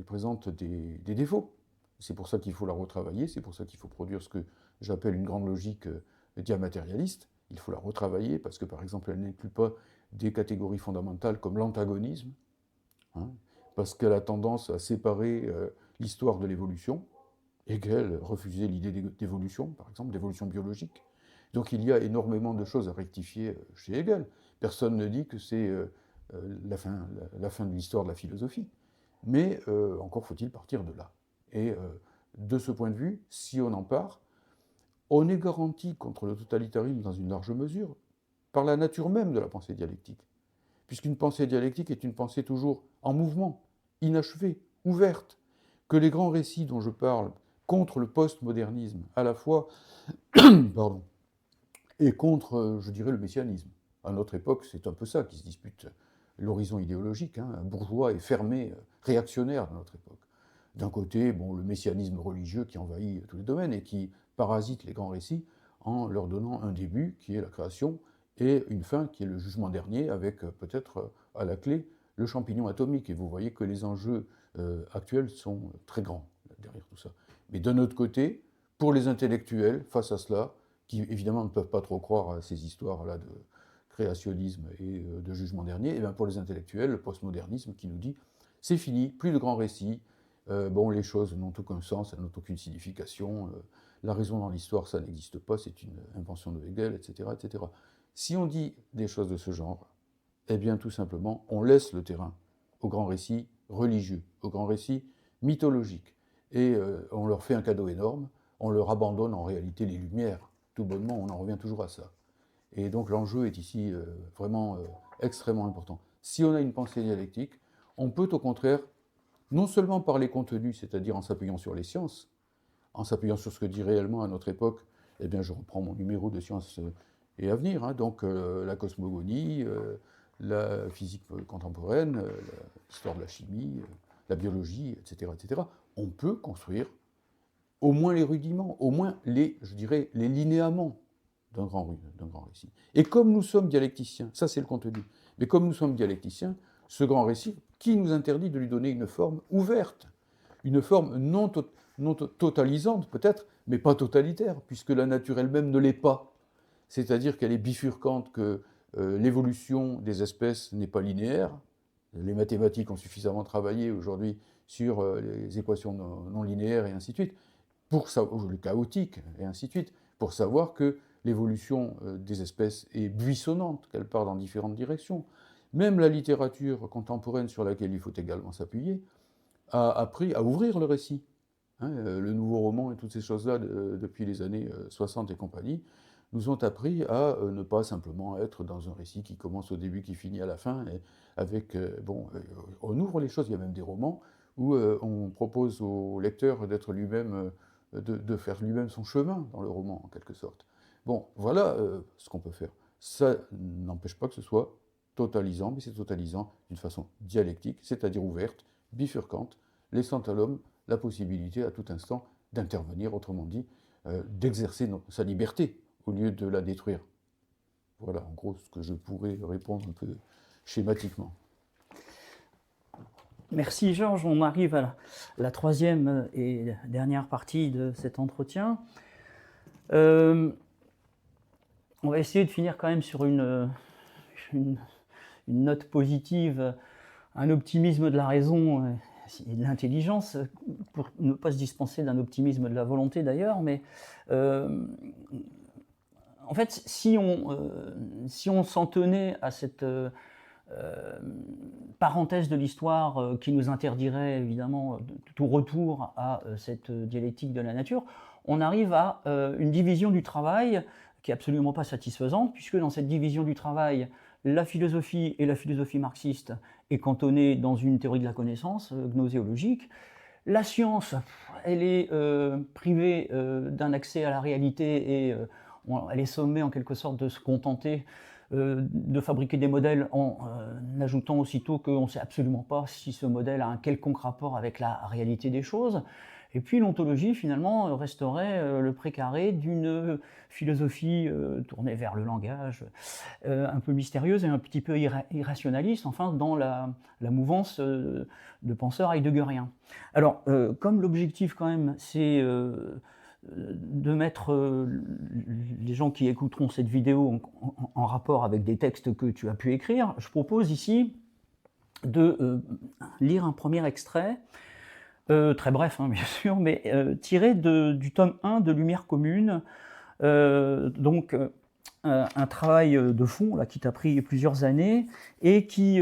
présente des défauts. C'est pour ça qu'il faut la retravailler, c'est pour ça qu'il faut produire ce que j'appelle une grande logique diamatérialiste. Il faut la retravailler parce que, par exemple, elle n'inclut pas des catégories fondamentales comme l'antagonisme, hein, parce qu'elle a tendance à séparer l'histoire de l'évolution. Hegel refusait l'idée d'évolution, par exemple, d'évolution biologique. Donc il y a énormément de choses à rectifier chez Hegel. Personne ne dit que c'est la fin de l'histoire de la philosophie. Mais encore faut-il partir de là. Et de ce point de vue, si on en part, on est garanti contre le totalitarisme dans une large mesure par la nature même de la pensée dialectique. Puisqu'une pensée dialectique est une pensée toujours en mouvement, inachevée, ouverte, que les grands récits dont je parle contre le postmodernisme, à la fois, pardon, et contre, je dirais, le messianisme. À notre époque, c'est un peu ça qui se dispute l'horizon idéologique, hein, bourgeois et fermé, réactionnaire de notre époque. D'un côté, bon, le messianisme religieux qui envahit tous les domaines et qui parasite les grands récits en leur donnant un début qui est la création et une fin qui est le jugement dernier avec peut-être à la clé le champignon atomique. Et vous voyez que les enjeux actuels sont très grands derrière tout ça. Mais d'un autre côté, pour les intellectuels, face à cela, qui évidemment ne peuvent pas trop croire à ces histoires-là de créationnisme et de jugement dernier, et bien pour les intellectuels, le postmodernisme qui nous dit c'est fini, plus de grands récits, bon, les choses n'ont aucun sens, elles n'ont aucune signification, la raison dans l'histoire, ça n'existe pas, c'est une invention de Hegel, etc., etc. Si on dit des choses de ce genre, eh bien tout simplement, on laisse le terrain aux grands récits religieux, aux grands récits mythologiques, et on leur fait un cadeau énorme, on leur abandonne en réalité les Lumières. Tout bonnement, on en revient toujours à ça. Et donc l'enjeu est ici vraiment extrêmement important. Si on a une pensée dialectique, on peut au contraire, non seulement par les contenus, c'est-à-dire en s'appuyant sur les sciences, en s'appuyant sur ce que dit réellement à notre époque, eh bien je reprends mon numéro de Sciences et Avenir, hein, donc la cosmogonie, la physique contemporaine, l'histoire de la chimie, la biologie, etc., etc. On peut construire au moins les rudiments, au moins les, je dirais, les linéaments d'un grand récit. Et comme nous sommes dialecticiens, ça c'est le contenu, mais comme nous sommes dialecticiens, ce grand récit, qui nous interdit de lui donner une forme ouverte, une forme non totalisante peut-être, mais pas totalitaire, puisque la nature elle-même ne l'est pas. C'est-à-dire qu'elle est bifurcante, que l'évolution des espèces n'est pas linéaire. Les mathématiques ont suffisamment travaillé aujourd'hui sur les équations non linéaires et ainsi de suite, le chaotique et ainsi de suite, pour savoir que l'évolution des espèces est buissonnante, qu'elle part dans différentes directions. Même la littérature contemporaine sur laquelle il faut également s'appuyer a appris à ouvrir le récit. Hein, le nouveau roman et toutes ces choses-là, depuis les années 60 et compagnie, nous ont appris à ne pas simplement être dans un récit qui commence au début, qui finit à la fin, et avec, on ouvre les choses, il y a même des romans où on propose au lecteur d'être lui-même, de faire lui-même son chemin dans le roman, en quelque sorte. Bon, voilà ce qu'on peut faire. Ça n'empêche pas que ce soit totalisant, mais c'est totalisant d'une façon dialectique, c'est-à-dire ouverte, bifurcante, laissant à l'homme la possibilité à tout instant d'intervenir, autrement dit, d'exercer sa liberté au lieu de la détruire. Voilà en gros ce que je pourrais répondre un peu schématiquement. Merci Georges, on arrive à la troisième et dernière partie de cet entretien. On va essayer de finir quand même sur une note positive, un optimisme de la raison et de l'intelligence, pour ne pas se dispenser d'un optimisme de la volonté d'ailleurs, mais en fait, si on s'en tenait à cette parenthèse de l'histoire qui nous interdirait évidemment tout retour à cette dialectique de la nature, on arrive à une division du travail qui n'est absolument pas satisfaisante, puisque dans cette division du travail, la philosophie et la philosophie marxiste est cantonnée dans une théorie de la connaissance gnoséologique. La science, elle est privée d'un accès à la réalité et elle est sommée en quelque sorte de se contenter de fabriquer des modèles en ajoutant aussitôt qu'on ne sait absolument pas si ce modèle a un quelconque rapport avec la réalité des choses. Et puis l'ontologie, finalement, resterait le précaré d'une philosophie tournée vers le langage, un peu mystérieuse et un petit peu irrationaliste, enfin, dans la mouvance de penseurs heideggeriens. Alors, comme l'objectif, quand même, c'est de mettre les gens qui écouteront cette vidéo en rapport avec des textes que tu as pu écrire, je propose ici de lire un premier extrait, très bref hein, bien sûr, mais tiré du tome 1 de Lumière commune, donc un travail de fond là, qui t'a pris plusieurs années et qui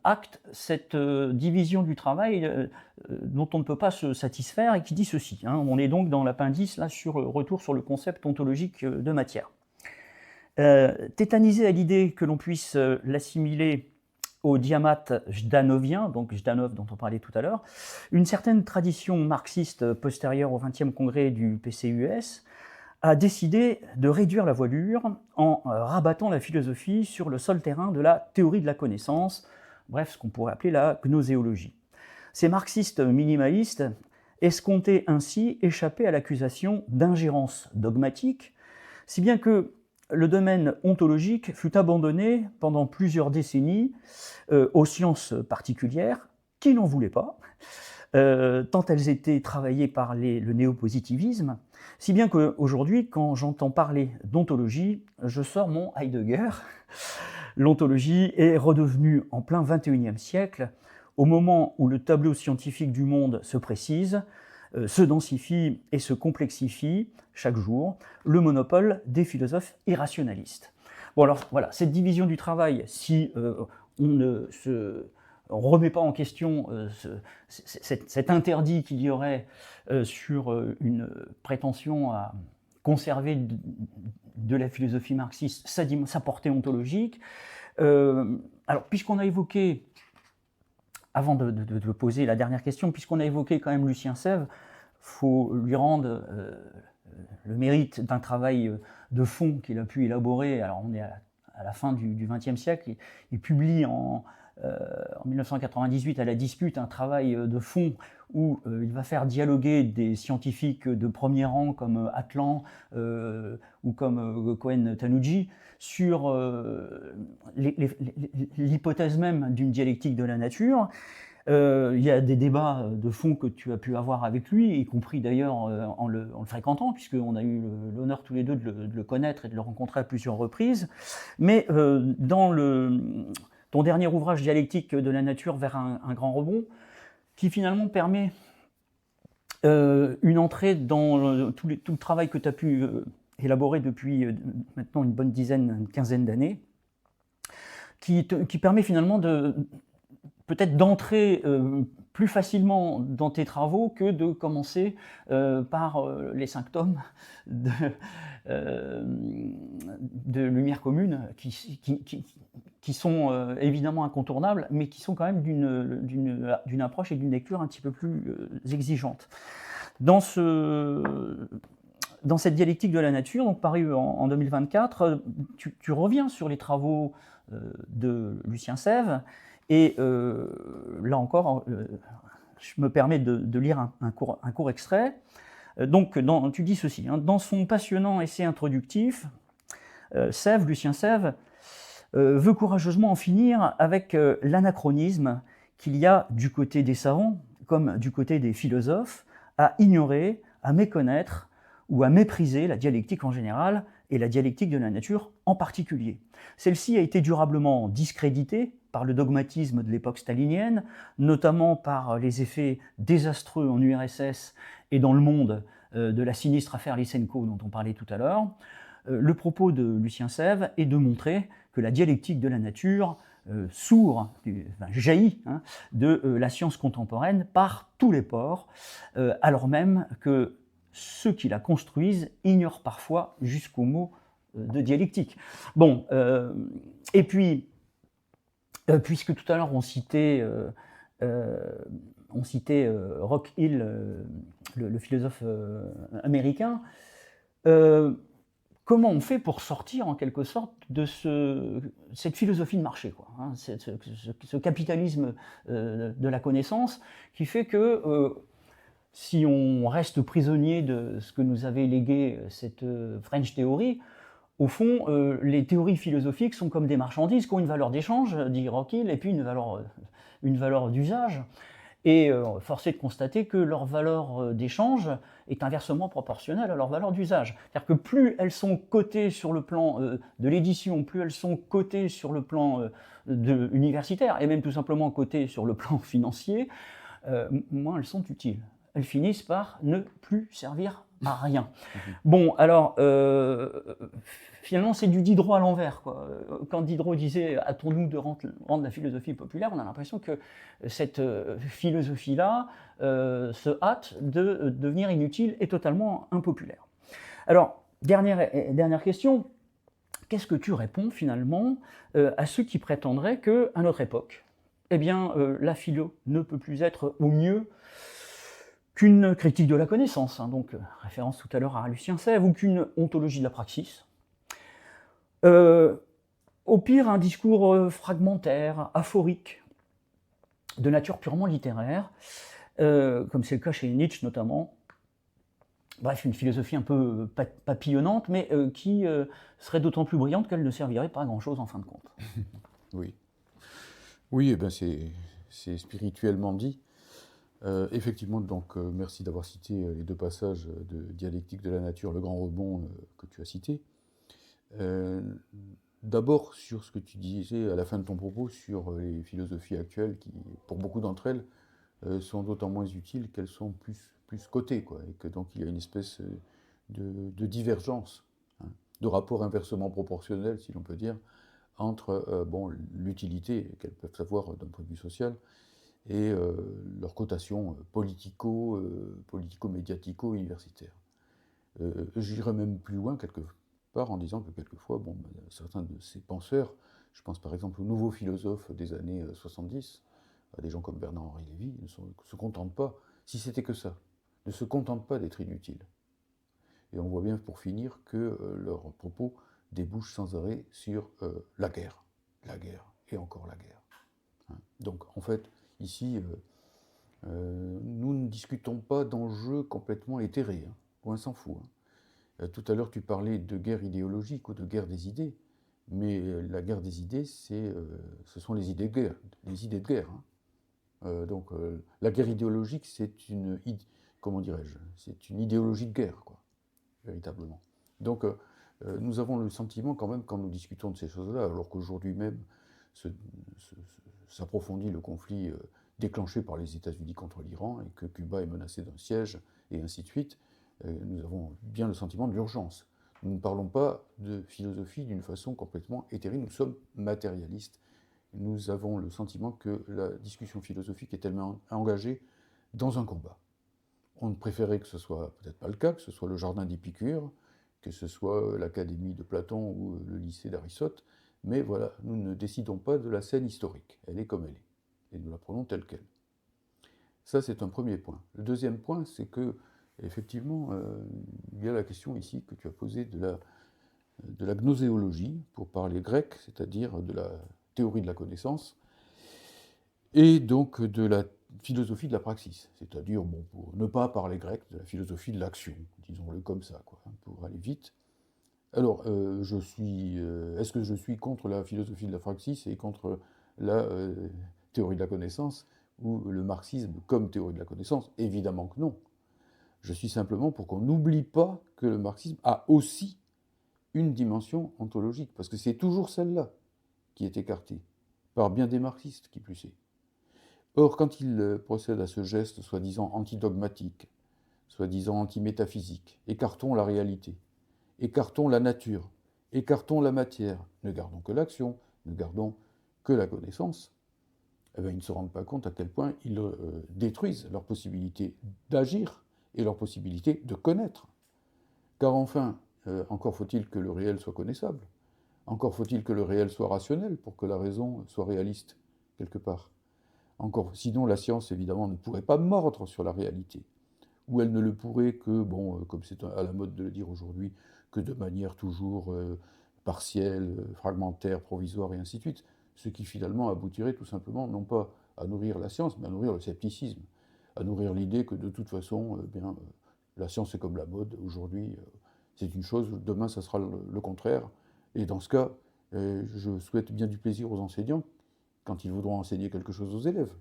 acte cette division du travail dont on ne peut pas se satisfaire et qui dit ceci. Hein, on est donc dans l'appendice là sur retour sur le concept ontologique de matière. Tétanisé à l'idée que l'on puisse l'assimiler au diamate jdanovien, donc Jdanov dont on parlait tout à l'heure, une certaine tradition marxiste postérieure au 20e congrès du PCUS a décidé de réduire la voilure en rabattant la philosophie sur le seul terrain de la théorie de la connaissance, bref, ce qu'on pourrait appeler la gnoséologie. Ces marxistes minimalistes escomptaient ainsi échapper à l'accusation d'ingérence dogmatique, si bien que le domaine ontologique fut abandonné pendant plusieurs décennies aux sciences particulières qui n'en voulaient pas, tant elles étaient travaillées par le néopositivisme, si bien qu'aujourd'hui, quand j'entends parler d'ontologie, je sors mon Heidegger. L'ontologie est redevenue en plein XXIe siècle, au moment où le tableau scientifique du monde se précise, se densifie et se complexifie chaque jour, le monopole des philosophes irrationalistes. Bon alors voilà, cette division du travail, si on ne remet pas en question cet interdit qu'il y aurait sur une prétention à conserver de la philosophie marxiste sa portée ontologique. Alors, puisqu'on a évoqué, avant de poser la dernière question, puisqu'on a évoqué quand même Lucien Sève, il faut lui rendre le mérite d'un travail de fond qu'il a pu élaborer. Alors, on est à la fin du XXe siècle. Il publie en 1998 à la Dispute un travail de fond où il va faire dialoguer des scientifiques de premier rang comme Atlan ou comme Cohen-Tanuji sur l'hypothèse même d'une dialectique de la nature. Il y a des débats de fond que tu as pu avoir avec lui, y compris d'ailleurs en le fréquentant, puisqu'on a eu l'honneur tous les deux de le connaître et de le rencontrer à plusieurs reprises. Mais dans ton dernier ouvrage Dialectique de la nature vers un grand rebond, qui finalement permet une entrée dans tout le travail que tu as pu élaborer depuis maintenant une bonne une quinzaine d'années, qui permet finalement peut-être d'entrer plus facilement dans tes travaux que de commencer par les 5 tomes de Lumière commune, qui sont évidemment incontournables, mais qui sont quand même d'une approche et d'une lecture un petit peu plus exigeante. Dans cette dialectique de la nature, donc paru en 2024, tu reviens sur les travaux de Lucien Sève, et là encore, je me permets de lire un court extrait. Donc, tu dis ceci, hein, dans son passionnant essai introductif, Lucien Sève veut courageusement en finir avec l'anachronisme qu'il y a du côté des savants, comme du côté des philosophes, à ignorer, à méconnaître ou à mépriser la dialectique en général et la dialectique de la nature en particulier. Celle-ci a été durablement discréditée par le dogmatisme de l'époque stalinienne, notamment par les effets désastreux en URSS et dans le monde de la sinistre affaire Lysenko dont on parlait tout à l'heure. Le propos de Lucien Sève est de montrer que la dialectique de la nature jaillit de la science contemporaine par tous les pores, alors même que ceux qui la construisent ignorent parfois jusqu'au mot de dialectique. Bon, et puis, puisque tout à l'heure on citait Rock Hill, le philosophe américain, comment on fait pour sortir en quelque sorte de cette philosophie de marché, quoi, hein, ce capitalisme de la connaissance qui fait que si on reste prisonnier de ce que nous avait légué cette French Theory, au fond, les théories philosophiques sont comme des marchandises qui ont une valeur d'échange, dit Rockhill, et puis une valeur d'usage. Et force est de constater que leur valeur d'échange est inversement proportionnelle à leur valeur d'usage. C'est-à-dire que plus elles sont cotées sur le plan de l'édition, plus elles sont cotées sur le plan universitaire, et même tout simplement cotées sur le plan financier, moins elles sont utiles. Elles finissent par ne plus servir à rien. Bon, alors, finalement, c'est du Diderot à l'envers, quoi. Quand Diderot disait « hâtons-nous de rendre la philosophie populaire », on a l'impression que cette philosophie-là se hâte de devenir inutile et totalement impopulaire. Alors, dernière question, qu'est-ce que tu réponds finalement à ceux qui prétendraient qu'à notre époque, eh bien, la philo ne peut plus être au mieux qu'une critique de la connaissance, hein, donc référence tout à l'heure à Lucien Sèvres, ou qu'une ontologie de la praxis. Au pire, un discours fragmentaire, aphorique, de nature purement littéraire, comme c'est le cas chez Nietzsche notamment. Bref, une philosophie un peu papillonnante, mais qui serait d'autant plus brillante qu'elle ne servirait pas à grand-chose en fin de compte. Oui. Oui, eh ben c'est spirituellement dit. Effectivement, donc merci d'avoir cité les deux passages de Dialectique de la nature, le grand rebond que tu as cité. D'abord, sur ce que tu disais à la fin de ton propos, sur les philosophies actuelles qui, pour beaucoup d'entre elles, sont d'autant moins utiles qu'elles sont plus cotées, quoi, et que donc il y a une espèce de divergence, hein, de rapport inversement proportionnel, si l'on peut dire, entre bon, l'utilité qu'elles peuvent avoir d'un point de vue social et leur cotation politico-médiatico-universitaire. J'irais même plus loin quelque part en disant que quelquefois, bon, certains de ces penseurs, je pense par exemple aux nouveaux philosophes des années 70, à des gens comme Bernard-Henri Lévy, ne se contentent pas, si c'était que ça, ne se contentent pas d'être inutiles. Et on voit bien pour finir que leurs propos débouchent sans arrêt sur la guerre et encore la guerre. Hein. Donc en fait, ici, nous ne discutons pas d'enjeux complètement éthérés, hein. Loin s'en fout. Hein. Tout à l'heure, tu parlais de guerre idéologique ou de guerre des idées, mais la guerre des idées, ce sont les idées de guerre. Hein. Donc, la guerre idéologique, comment dirais-je, c'est une idéologie de guerre, quoi, véritablement. Donc, nous avons le sentiment quand même, quand nous discutons de ces choses-là, alors qu'aujourd'hui même s'approfondit le conflit déclenché par les États-Unis contre l'Iran et que Cuba est menacé d'un siège et ainsi de suite, nous avons bien le sentiment de l'urgence. Nous ne parlons pas de philosophie d'une façon complètement éthérée, nous sommes matérialistes. Nous avons le sentiment que la discussion philosophique est tellement engagée dans un combat. On préférait que ce soit peut-être pas le cas, que ce soit le jardin d'Épicure, que ce soit l'académie de Platon ou le lycée d'Aristote, mais voilà, nous ne décidons pas de la scène historique, elle est comme elle est, et nous la prenons telle qu'elle. Ça, c'est un premier point. Le deuxième point, c'est que, effectivement, il y a la question ici que tu as posée de la gnoséologie, pour parler grec, c'est-à-dire de la théorie de la connaissance, et donc de la philosophie de la praxis, c'est-à-dire, bon, pour ne pas parler grec, de la philosophie de l'action, disons-le comme ça, quoi, hein, pour aller vite. Alors, est-ce que je suis contre la philosophie de la praxis et contre la théorie de la connaissance ou le marxisme comme théorie de la connaissance? Évidemment que non. Je suis simplement pour qu'on n'oublie pas que le marxisme a aussi une dimension ontologique, parce que c'est toujours celle-là qui est écartée, par bien des marxistes qui plus est. Or, quand ils procèdent à ce geste soi-disant antidogmatique, soi-disant anti-métaphysique, écartons la réalité, écartons la nature, écartons la matière, ne gardons que l'action, ne gardons que la connaissance, eh bien, ils ne se rendent pas compte à quel point ils détruisent leur possibilité d'agir et leur possibilité de connaître. Car enfin, encore faut-il que le réel soit connaissable, encore faut-il que le réel soit rationnel pour que la raison soit réaliste, quelque part. Encore, sinon, la science, évidemment, ne pourrait pas mordre sur la réalité. Ou elle ne le pourrait que, bon, comme c'est à la mode de le dire aujourd'hui, que de manière toujours partielle, fragmentaire, provisoire, et ainsi de suite. Ce qui finalement aboutirait tout simplement, non pas à nourrir la science, mais à nourrir le scepticisme, à nourrir l'idée que de toute façon, la science est comme la mode, aujourd'hui c'est une chose, demain ça sera le contraire. Et dans ce cas, je souhaite bien du plaisir aux enseignants quand ils voudront enseigner quelque chose aux élèves.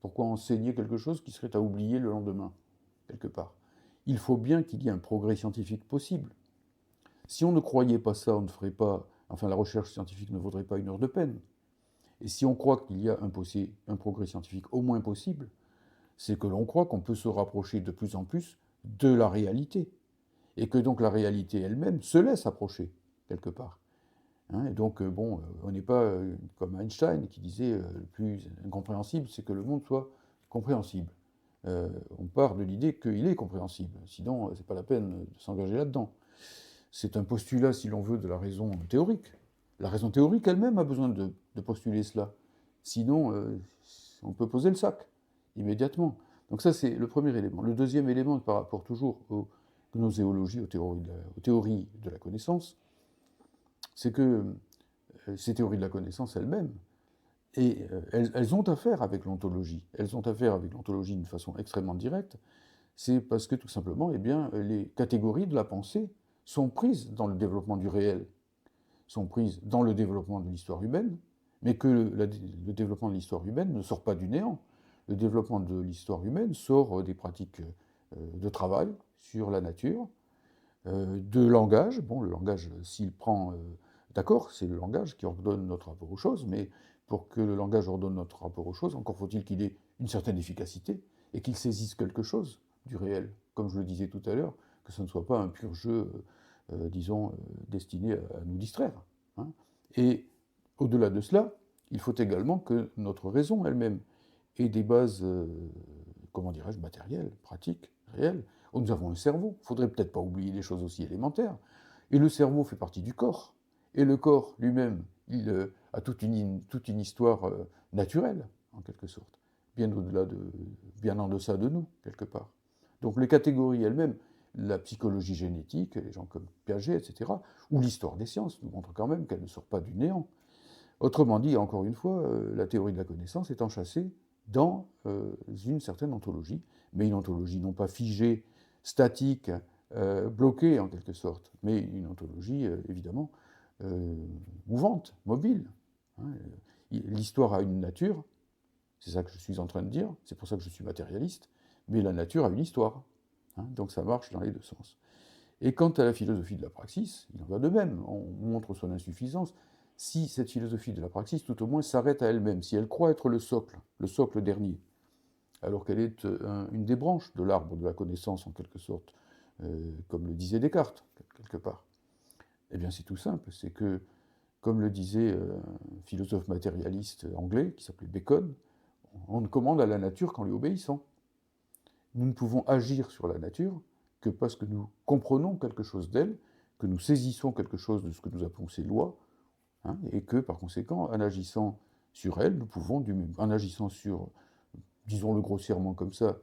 Pourquoi enseigner quelque chose qui serait à oublier le lendemain, quelque part? Il faut bien qu'il y ait un progrès scientifique possible. Si on ne croyait pas ça, on ne ferait pas... Enfin, la recherche scientifique ne vaudrait pas une heure de peine. Et si on croit qu'il y a un progrès scientifique au moins possible, c'est que l'on croit qu'on peut se rapprocher de plus en plus de la réalité. Et que donc la réalité elle-même se laisse approcher, quelque part. Hein, et donc, bon, on n'est pas comme Einstein qui disait le plus incompréhensible, c'est que le monde soit compréhensible. On part de l'idée qu'il est compréhensible, sinon c'est pas la peine de s'engager là-dedans. C'est un postulat, si l'on veut, de la raison théorique. La raison théorique elle-même a besoin de postuler cela. Sinon, on peut poser le sac immédiatement. Donc ça, c'est le premier élément. Le deuxième élément, par rapport toujours aux gnoséologies, aux théories de la connaissance, c'est que ces théories de la connaissance elles-mêmes, elles ont affaire avec l'ontologie. Elles ont affaire avec l'ontologie d'une façon extrêmement directe. C'est parce que tout simplement, eh bien, les catégories de la pensée sont prises dans le développement du réel, sont prises dans le développement de l'histoire humaine, mais que le développement de l'histoire humaine ne sort pas du néant. Le développement de l'histoire humaine sort des pratiques de travail sur la nature, de langage. Bon, le langage, s'il prend... D'accord, c'est le langage qui ordonne notre rapport aux choses, mais pour que le langage ordonne notre rapport aux choses, encore faut-il qu'il ait une certaine efficacité et qu'il saisisse quelque chose du réel, comme je le disais tout à l'heure, que ce ne soit pas un pur jeu, disons, destiné à nous distraire. Hein. Et au-delà de cela, il faut également que notre raison elle-même ait des bases, comment dirais-je, matérielles, pratiques, réelles. Oh, nous avons un cerveau, il ne faudrait peut-être pas oublier des choses aussi élémentaires. Et le cerveau fait partie du corps. Et le corps lui-même, il a toute une histoire naturelle, en quelque sorte, bien bien en deçà de nous, quelque part. Donc les catégories elles-mêmes, la psychologie génétique, les gens comme Piaget, etc., ou l'histoire des sciences, nous montrent quand même qu'elle ne sort pas du néant. Autrement dit, encore une fois, la théorie de la connaissance est enchâssée dans une certaine ontologie, mais une ontologie non pas figée, statique, bloquée en quelque sorte, mais une ontologie évidemment mouvante, mobile. Hein. L'histoire a une nature, c'est ça que je suis en train de dire, c'est pour ça que je suis matérialiste, mais la nature a une histoire. Hein, donc ça marche dans les deux sens. Et quant à la philosophie de la praxis, il en va de même. On montre son insuffisance. Si cette philosophie de la praxis, tout au moins, s'arrête à elle-même, si elle croit être le socle dernier, alors qu'elle est une des branches de l'arbre de la connaissance, en quelque sorte, comme le disait Descartes, quelque part, eh bien c'est tout simple, c'est que, comme le disait un philosophe matérialiste anglais, qui s'appelait Bacon, on ne commande à la nature qu'en lui obéissant. Nous ne pouvons agir sur la nature que parce que nous comprenons quelque chose d'elle, que nous saisissons quelque chose de ce que nous appelons ses lois, hein, et que par conséquent, en agissant sur elle, nous pouvons, en agissant sur, disons-le grossièrement comme ça,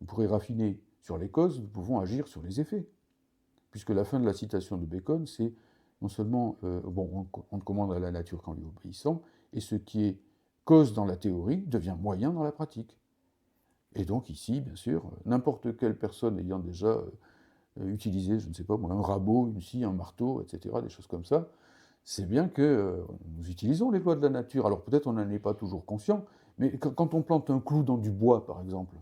on pourrait raffiner sur les causes, nous pouvons agir sur les effets. Puisque la fin de la citation de Bacon, c'est non seulement, bon, on ne commande à la nature qu'en lui obéissant, et ce qui est cause dans la théorie devient moyen dans la pratique. Et donc ici, bien sûr, n'importe quelle personne ayant déjà utilisé, je ne sais pas moi, un rabot, une scie, un marteau, etc., des choses comme ça, c'est bien que nous utilisons les lois de la nature. Alors peut-être on n'en est pas toujours conscient, mais quand on plante un clou dans du bois, par exemple,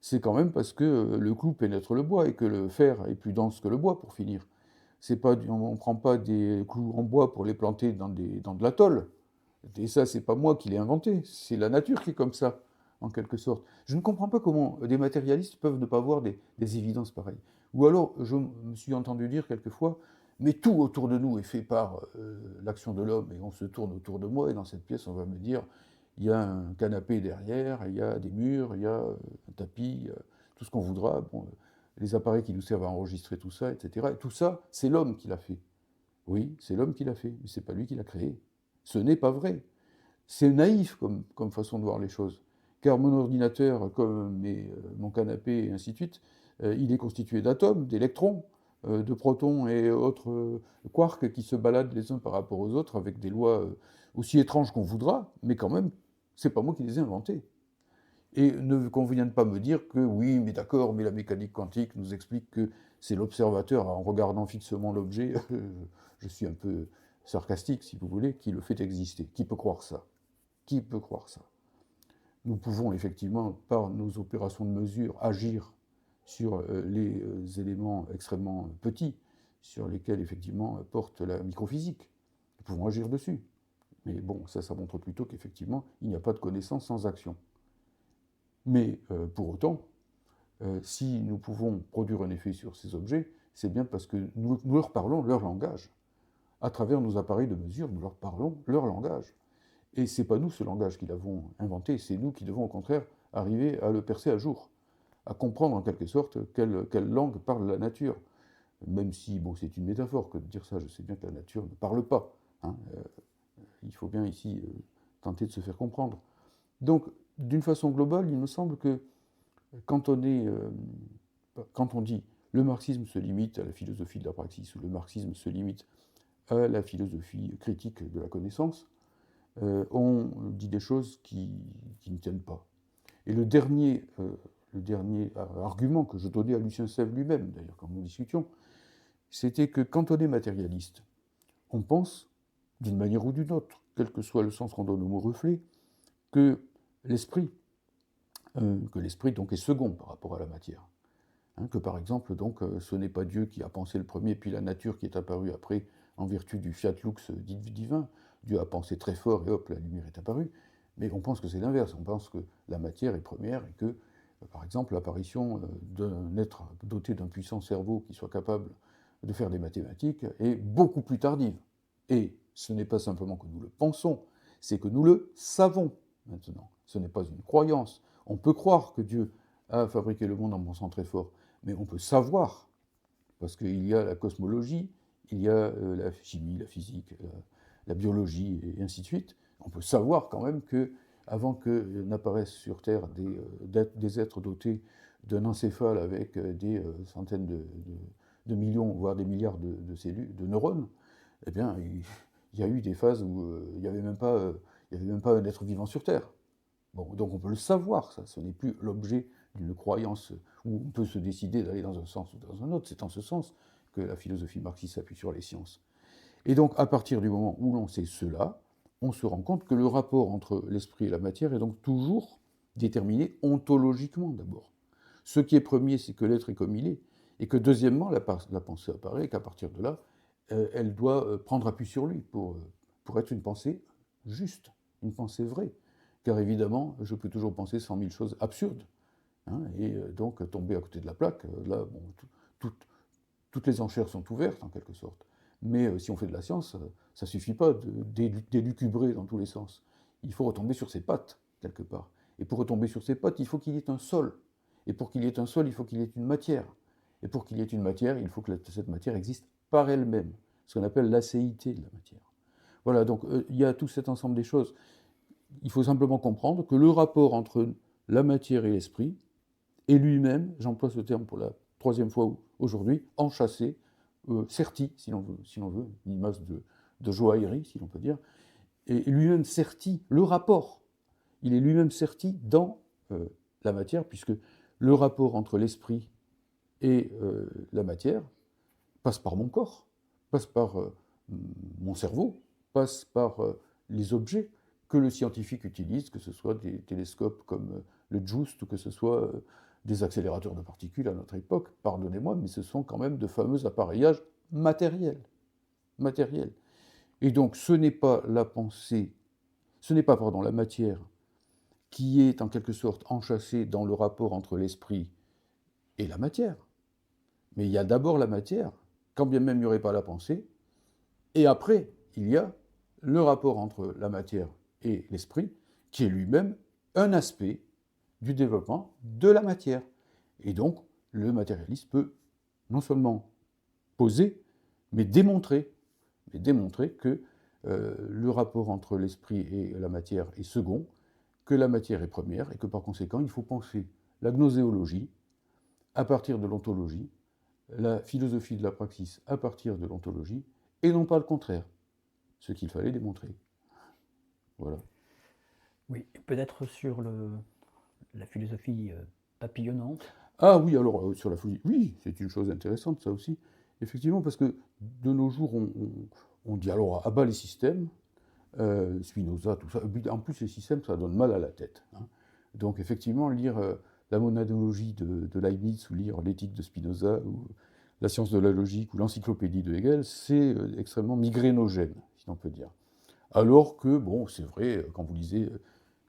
c'est quand même parce que le clou pénètre le bois et que le fer est plus dense que le bois, pour finir. On ne prend pas des clous en bois pour les planter dans de la tôle. Et ça, c'est pas moi qui l'ai inventé, c'est la nature qui est comme ça, en quelque sorte. Je ne comprends pas comment des matérialistes peuvent ne pas voir des évidences pareilles. Ou alors, je me suis entendu dire quelquefois, mais tout autour de nous est fait par l'action de l'homme, et on se tourne autour de moi, et dans cette pièce, on va me dire, il y a un canapé derrière, il y a des murs, il y a un tapis, tout ce qu'on voudra, bon, les appareils qui nous servent à enregistrer tout ça, etc. Et tout ça, c'est l'homme qui l'a fait. Oui, c'est l'homme qui l'a fait, mais c'est pas lui qui l'a créé. Ce n'est pas vrai. C'est naïf comme façon de voir les choses. Car mon ordinateur, comme mon canapé, et ainsi de suite, il est constitué d'atomes, d'électrons, de protons et autres quarks qui se baladent les uns par rapport aux autres avec des lois aussi étranges qu'on voudra, mais quand même, c'est pas moi qui les ai inventés. Et qu'on ne vienne pas me dire que oui, mais d'accord, mais la mécanique quantique nous explique que c'est l'observateur, en regardant fixement l'objet, je suis un peu sarcastique si vous voulez, qui le fait exister. Qui peut croire ça? Qui peut croire ça? Nous pouvons effectivement, par nos opérations de mesure, agir sur les éléments extrêmement petits, sur lesquels effectivement porte la microphysique. Nous pouvons agir dessus. Mais bon, ça montre plutôt qu'effectivement, il n'y a pas de connaissance sans action. Mais pour autant, si nous pouvons produire un effet sur ces objets, c'est bien parce que nous leur parlons leur langage. À travers nos appareils de mesure, nous leur parlons leur langage. Et ce n'est pas nous ce langage qui l'avons inventé, c'est nous qui devons au contraire arriver à le percer à jour, à comprendre en quelque sorte quelle langue parle la nature. Même si, bon, c'est une métaphore que de dire ça, je sais bien que la nature ne parle pas. Hein. Il faut bien ici tenter de se faire comprendre. Donc, d'une façon globale, il me semble que quand on dit le marxisme se limite à la philosophie de la praxis, ou le marxisme se limite à la philosophie critique de la connaissance, on dit des choses qui ne tiennent pas. Et le dernier argument que je donnais à Lucien Sèvres lui-même, d'ailleurs, quand nous discutions, c'était que quand on est matérialiste, on pense, d'une manière ou d'une autre, quel que soit le sens qu'on donne au mot reflet, que l'esprit donc est second par rapport à la matière. Que par exemple, donc, ce n'est pas Dieu qui a pensé le premier, puis la nature qui est apparue après en vertu du fiat lux divin. Dieu a pensé très fort et hop, la lumière est apparue. Mais on pense que c'est l'inverse. On pense que la matière est première et que, par exemple, l'apparition d'un être doté d'un puissant cerveau qui soit capable de faire des mathématiques est beaucoup plus tardive. Et ce n'est pas simplement que nous le pensons, c'est que nous le savons maintenant. Ce n'est pas une croyance. On peut croire que Dieu a fabriqué le monde en pensant très fort, mais on peut savoir, parce qu'il y a la cosmologie, il y a la chimie, la physique, la biologie, et ainsi de suite. On peut savoir quand même que, avant que n'apparaissent sur Terre des êtres dotés d'un encéphale avec des centaines de millions, voire des milliards de cellules, de neurones, eh bien, il y a eu des phases où il n'y avait même pas un être vivant sur Terre. Bon, donc on peut le savoir, ça. Ce n'est plus l'objet d'une croyance où on peut se décider d'aller dans un sens ou dans un autre. C'est en ce sens que la philosophie marxiste s'appuie sur les sciences. Et donc, à partir du moment où l'on sait cela, on se rend compte que le rapport entre l'esprit et la matière est donc toujours déterminé ontologiquement d'abord. Ce qui est premier, c'est que l'être est comme il est, et que deuxièmement, la pensée apparaît, et qu'à partir de là, elle doit prendre appui sur lui pour être une pensée juste, une pensée vraie. Car évidemment, je peux toujours penser 100 000 choses absurdes, et donc tomber à côté de la plaque, là, bon, toutes les enchères sont ouvertes en quelque sorte. Mais si on fait de la science, ça ne suffit pas de d'élucubrer dans tous les sens. Il faut retomber sur ses pattes, quelque part. Et pour retomber sur ses pattes, il faut qu'il y ait un sol. Et pour qu'il y ait un sol, il faut qu'il y ait une matière. Et pour qu'il y ait une matière, il faut que cette matière existe par elle-même, ce qu'on appelle l'acéité de la matière. Voilà, donc il y a tout cet ensemble des choses. Il faut simplement comprendre que le rapport entre la matière et l'esprit est lui-même, j'emploie ce terme pour la troisième fois aujourd'hui, enchâssé, serti, si l'on veut, une image de joaillerie, si l'on peut dire, et lui-même serti, le rapport, il est lui-même serti dans la matière, puisque le rapport entre l'esprit et la matière passe par mon corps, passe par mon cerveau, passe par les objets que le scientifique utilise, que ce soit des télescopes comme le JUICE ou que ce soit des accélérateurs de particules à notre époque, pardonnez-moi, mais ce sont quand même de fameux appareillages matériels. Matériels. Et donc ce n'est pas la pensée, ce n'est pas, pardon, la matière qui est en quelque sorte enchâssée dans le rapport entre l'esprit et la matière. Mais il y a d'abord la matière, quand bien même il n'y aurait pas la pensée, et après, il y a le rapport entre la matière et l'esprit, qui est lui-même un aspect du développement de la matière. Et donc, le matérialiste peut non seulement poser, mais démontrer que le rapport entre l'esprit et la matière est second, que la matière est première, et que par conséquent, il faut penser la gnoséologie à partir de l'ontologie, la philosophie de la praxis à partir de l'ontologie, et non pas le contraire, ce qu'il fallait démontrer. Voilà. Oui, peut-être sur la philosophie papillonnante. Ah oui, alors sur la folie, oui, c'est une chose intéressante ça aussi, effectivement, parce que de nos jours, on dit alors à bas les systèmes, Spinoza, tout ça. En plus, les systèmes, ça donne mal à la tête. Donc effectivement, lire la monadologie de Leibniz ou lire l'éthique de Spinoza ou la science de la logique ou l'encyclopédie de Hegel, c'est extrêmement migrénogène, si l'on peut dire. Alors que, bon, c'est vrai, quand vous lisez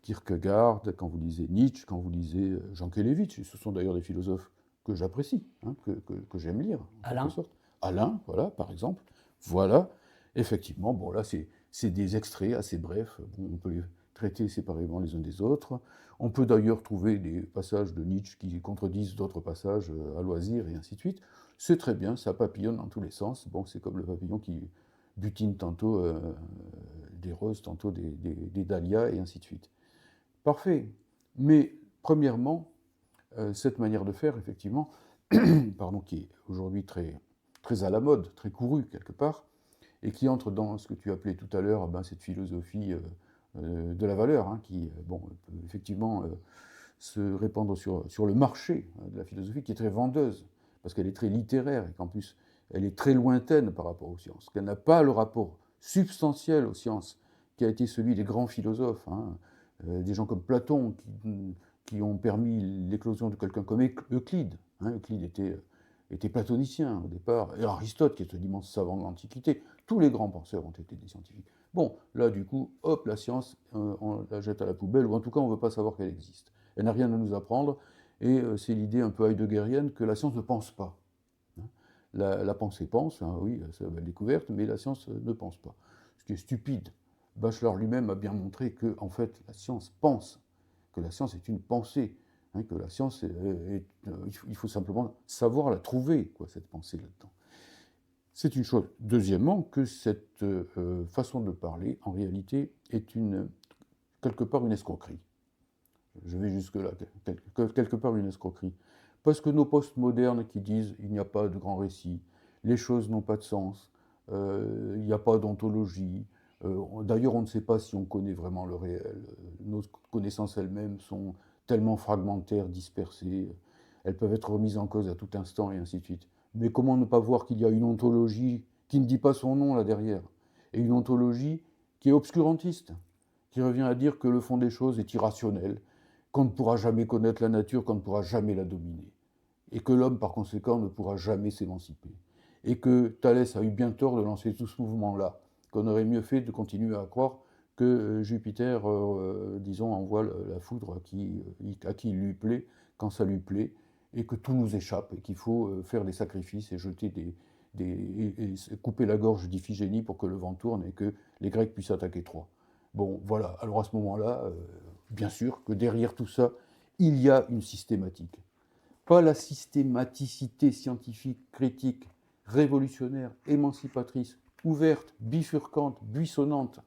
Kierkegaard, quand vous lisez Nietzsche, quand vous lisez Jean Kelevitch, ce sont d'ailleurs des philosophes que j'apprécie, que j'aime lire, en quelque sorte. Alain, voilà, par exemple. Voilà, effectivement, bon, là, c'est des extraits assez brefs. Bon, on peut les traiter séparément les uns des autres. On peut d'ailleurs trouver des passages de Nietzsche qui contredisent d'autres passages à loisir, et ainsi de suite. C'est très bien, ça papillonne dans tous les sens. Bon, c'est comme le papillon qui butine tantôt des roses, tantôt des dahlias, et ainsi de suite. Parfait. Mais, premièrement, cette manière de faire, effectivement, pardon, qui est aujourd'hui très, très à la mode, très courue quelque part, et qui entre dans ce que tu appelais tout à l'heure cette philosophie de la valeur, hein, qui peut effectivement se répandre sur le marché de la philosophie, qui est très vendeuse, parce qu'elle est très littéraire, et qu'en plus, elle est très lointaine par rapport aux sciences, qu'elle n'a pas le rapport substantiel aux sciences qui a été celui des grands philosophes, hein, des gens comme Platon, qui ont permis l'éclosion de quelqu'un comme Euclide. Hein. Euclide était platonicien au départ, et Aristote, qui est un immense savant de l'Antiquité. Tous les grands penseurs ont été des scientifiques. Bon, là, du coup, hop, la science, on la jette à la poubelle, ou en tout cas, on ne veut pas savoir qu'elle existe. Elle n'a rien à nous apprendre, et c'est l'idée un peu heideggerienne que la science ne pense pas. La pensée pense, hein, oui, c'est la belle découverte, mais la science ne pense pas. Ce qui est stupide. Bachelard lui-même a bien montré que, en fait, la science pense, que la science est une pensée, hein, que la science il faut simplement savoir la trouver, quoi, cette pensée là-dedans. C'est une chose. Deuxièmement, que cette façon de parler, en réalité, est quelque part une escroquerie. Je vais jusque-là, quelque part une escroquerie. Parce que nos postmodernes qui disent il n'y a pas de grand récit, les choses n'ont pas de sens, il n'y a pas d'ontologie, d'ailleurs on ne sait pas si on connaît vraiment le réel, nos connaissances elles-mêmes sont tellement fragmentaires, dispersées, elles peuvent être remises en cause à tout instant et ainsi de suite. Mais comment ne pas voir qu'il y a une ontologie qui ne dit pas son nom là derrière, et une ontologie qui est obscurantiste, qui revient à dire que le fond des choses est irrationnel, qu'on ne pourra jamais connaître la nature, qu'on ne pourra jamais la dominer, et que l'homme, par conséquent, ne pourra jamais s'émanciper, et que Thalès a eu bien tort de lancer tout ce mouvement-là, qu'on aurait mieux fait de continuer à croire que Jupiter, disons, envoie la foudre à qui il lui plaît, quand ça lui plaît, et que tout nous échappe, et qu'il faut faire des sacrifices et jeter et couper la gorge d'Iphigénie pour que le vent tourne et que les Grecs puissent attaquer Troie. Bon, voilà, alors à ce moment-là, bien sûr que derrière tout ça, il y a une systématique. Pas la systématicité scientifique, critique, révolutionnaire, émancipatrice, ouverte, bifurcante, buissonnante,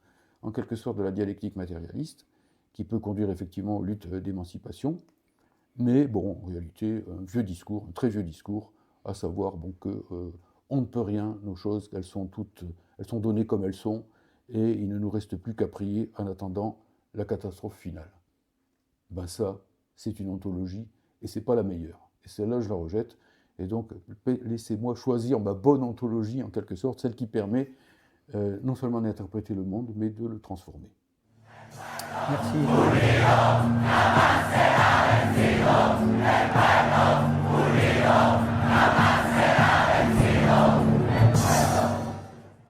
en quelque sorte de la dialectique matérialiste, qui peut conduire effectivement aux luttes d'émancipation, mais bon, en réalité, un vieux discours, un très vieux discours, à savoir que on ne peut rien, nos choses, elles sont données comme elles sont, et il ne nous reste plus qu'à prier en attendant la catastrophe finale. Ça, c'est une ontologie, et c'est pas la meilleure. Et celle-là, je la rejette, et donc laissez-moi choisir ma bonne ontologie, en quelque sorte, celle qui permet non seulement d'interpréter le monde, mais de le transformer. Merci.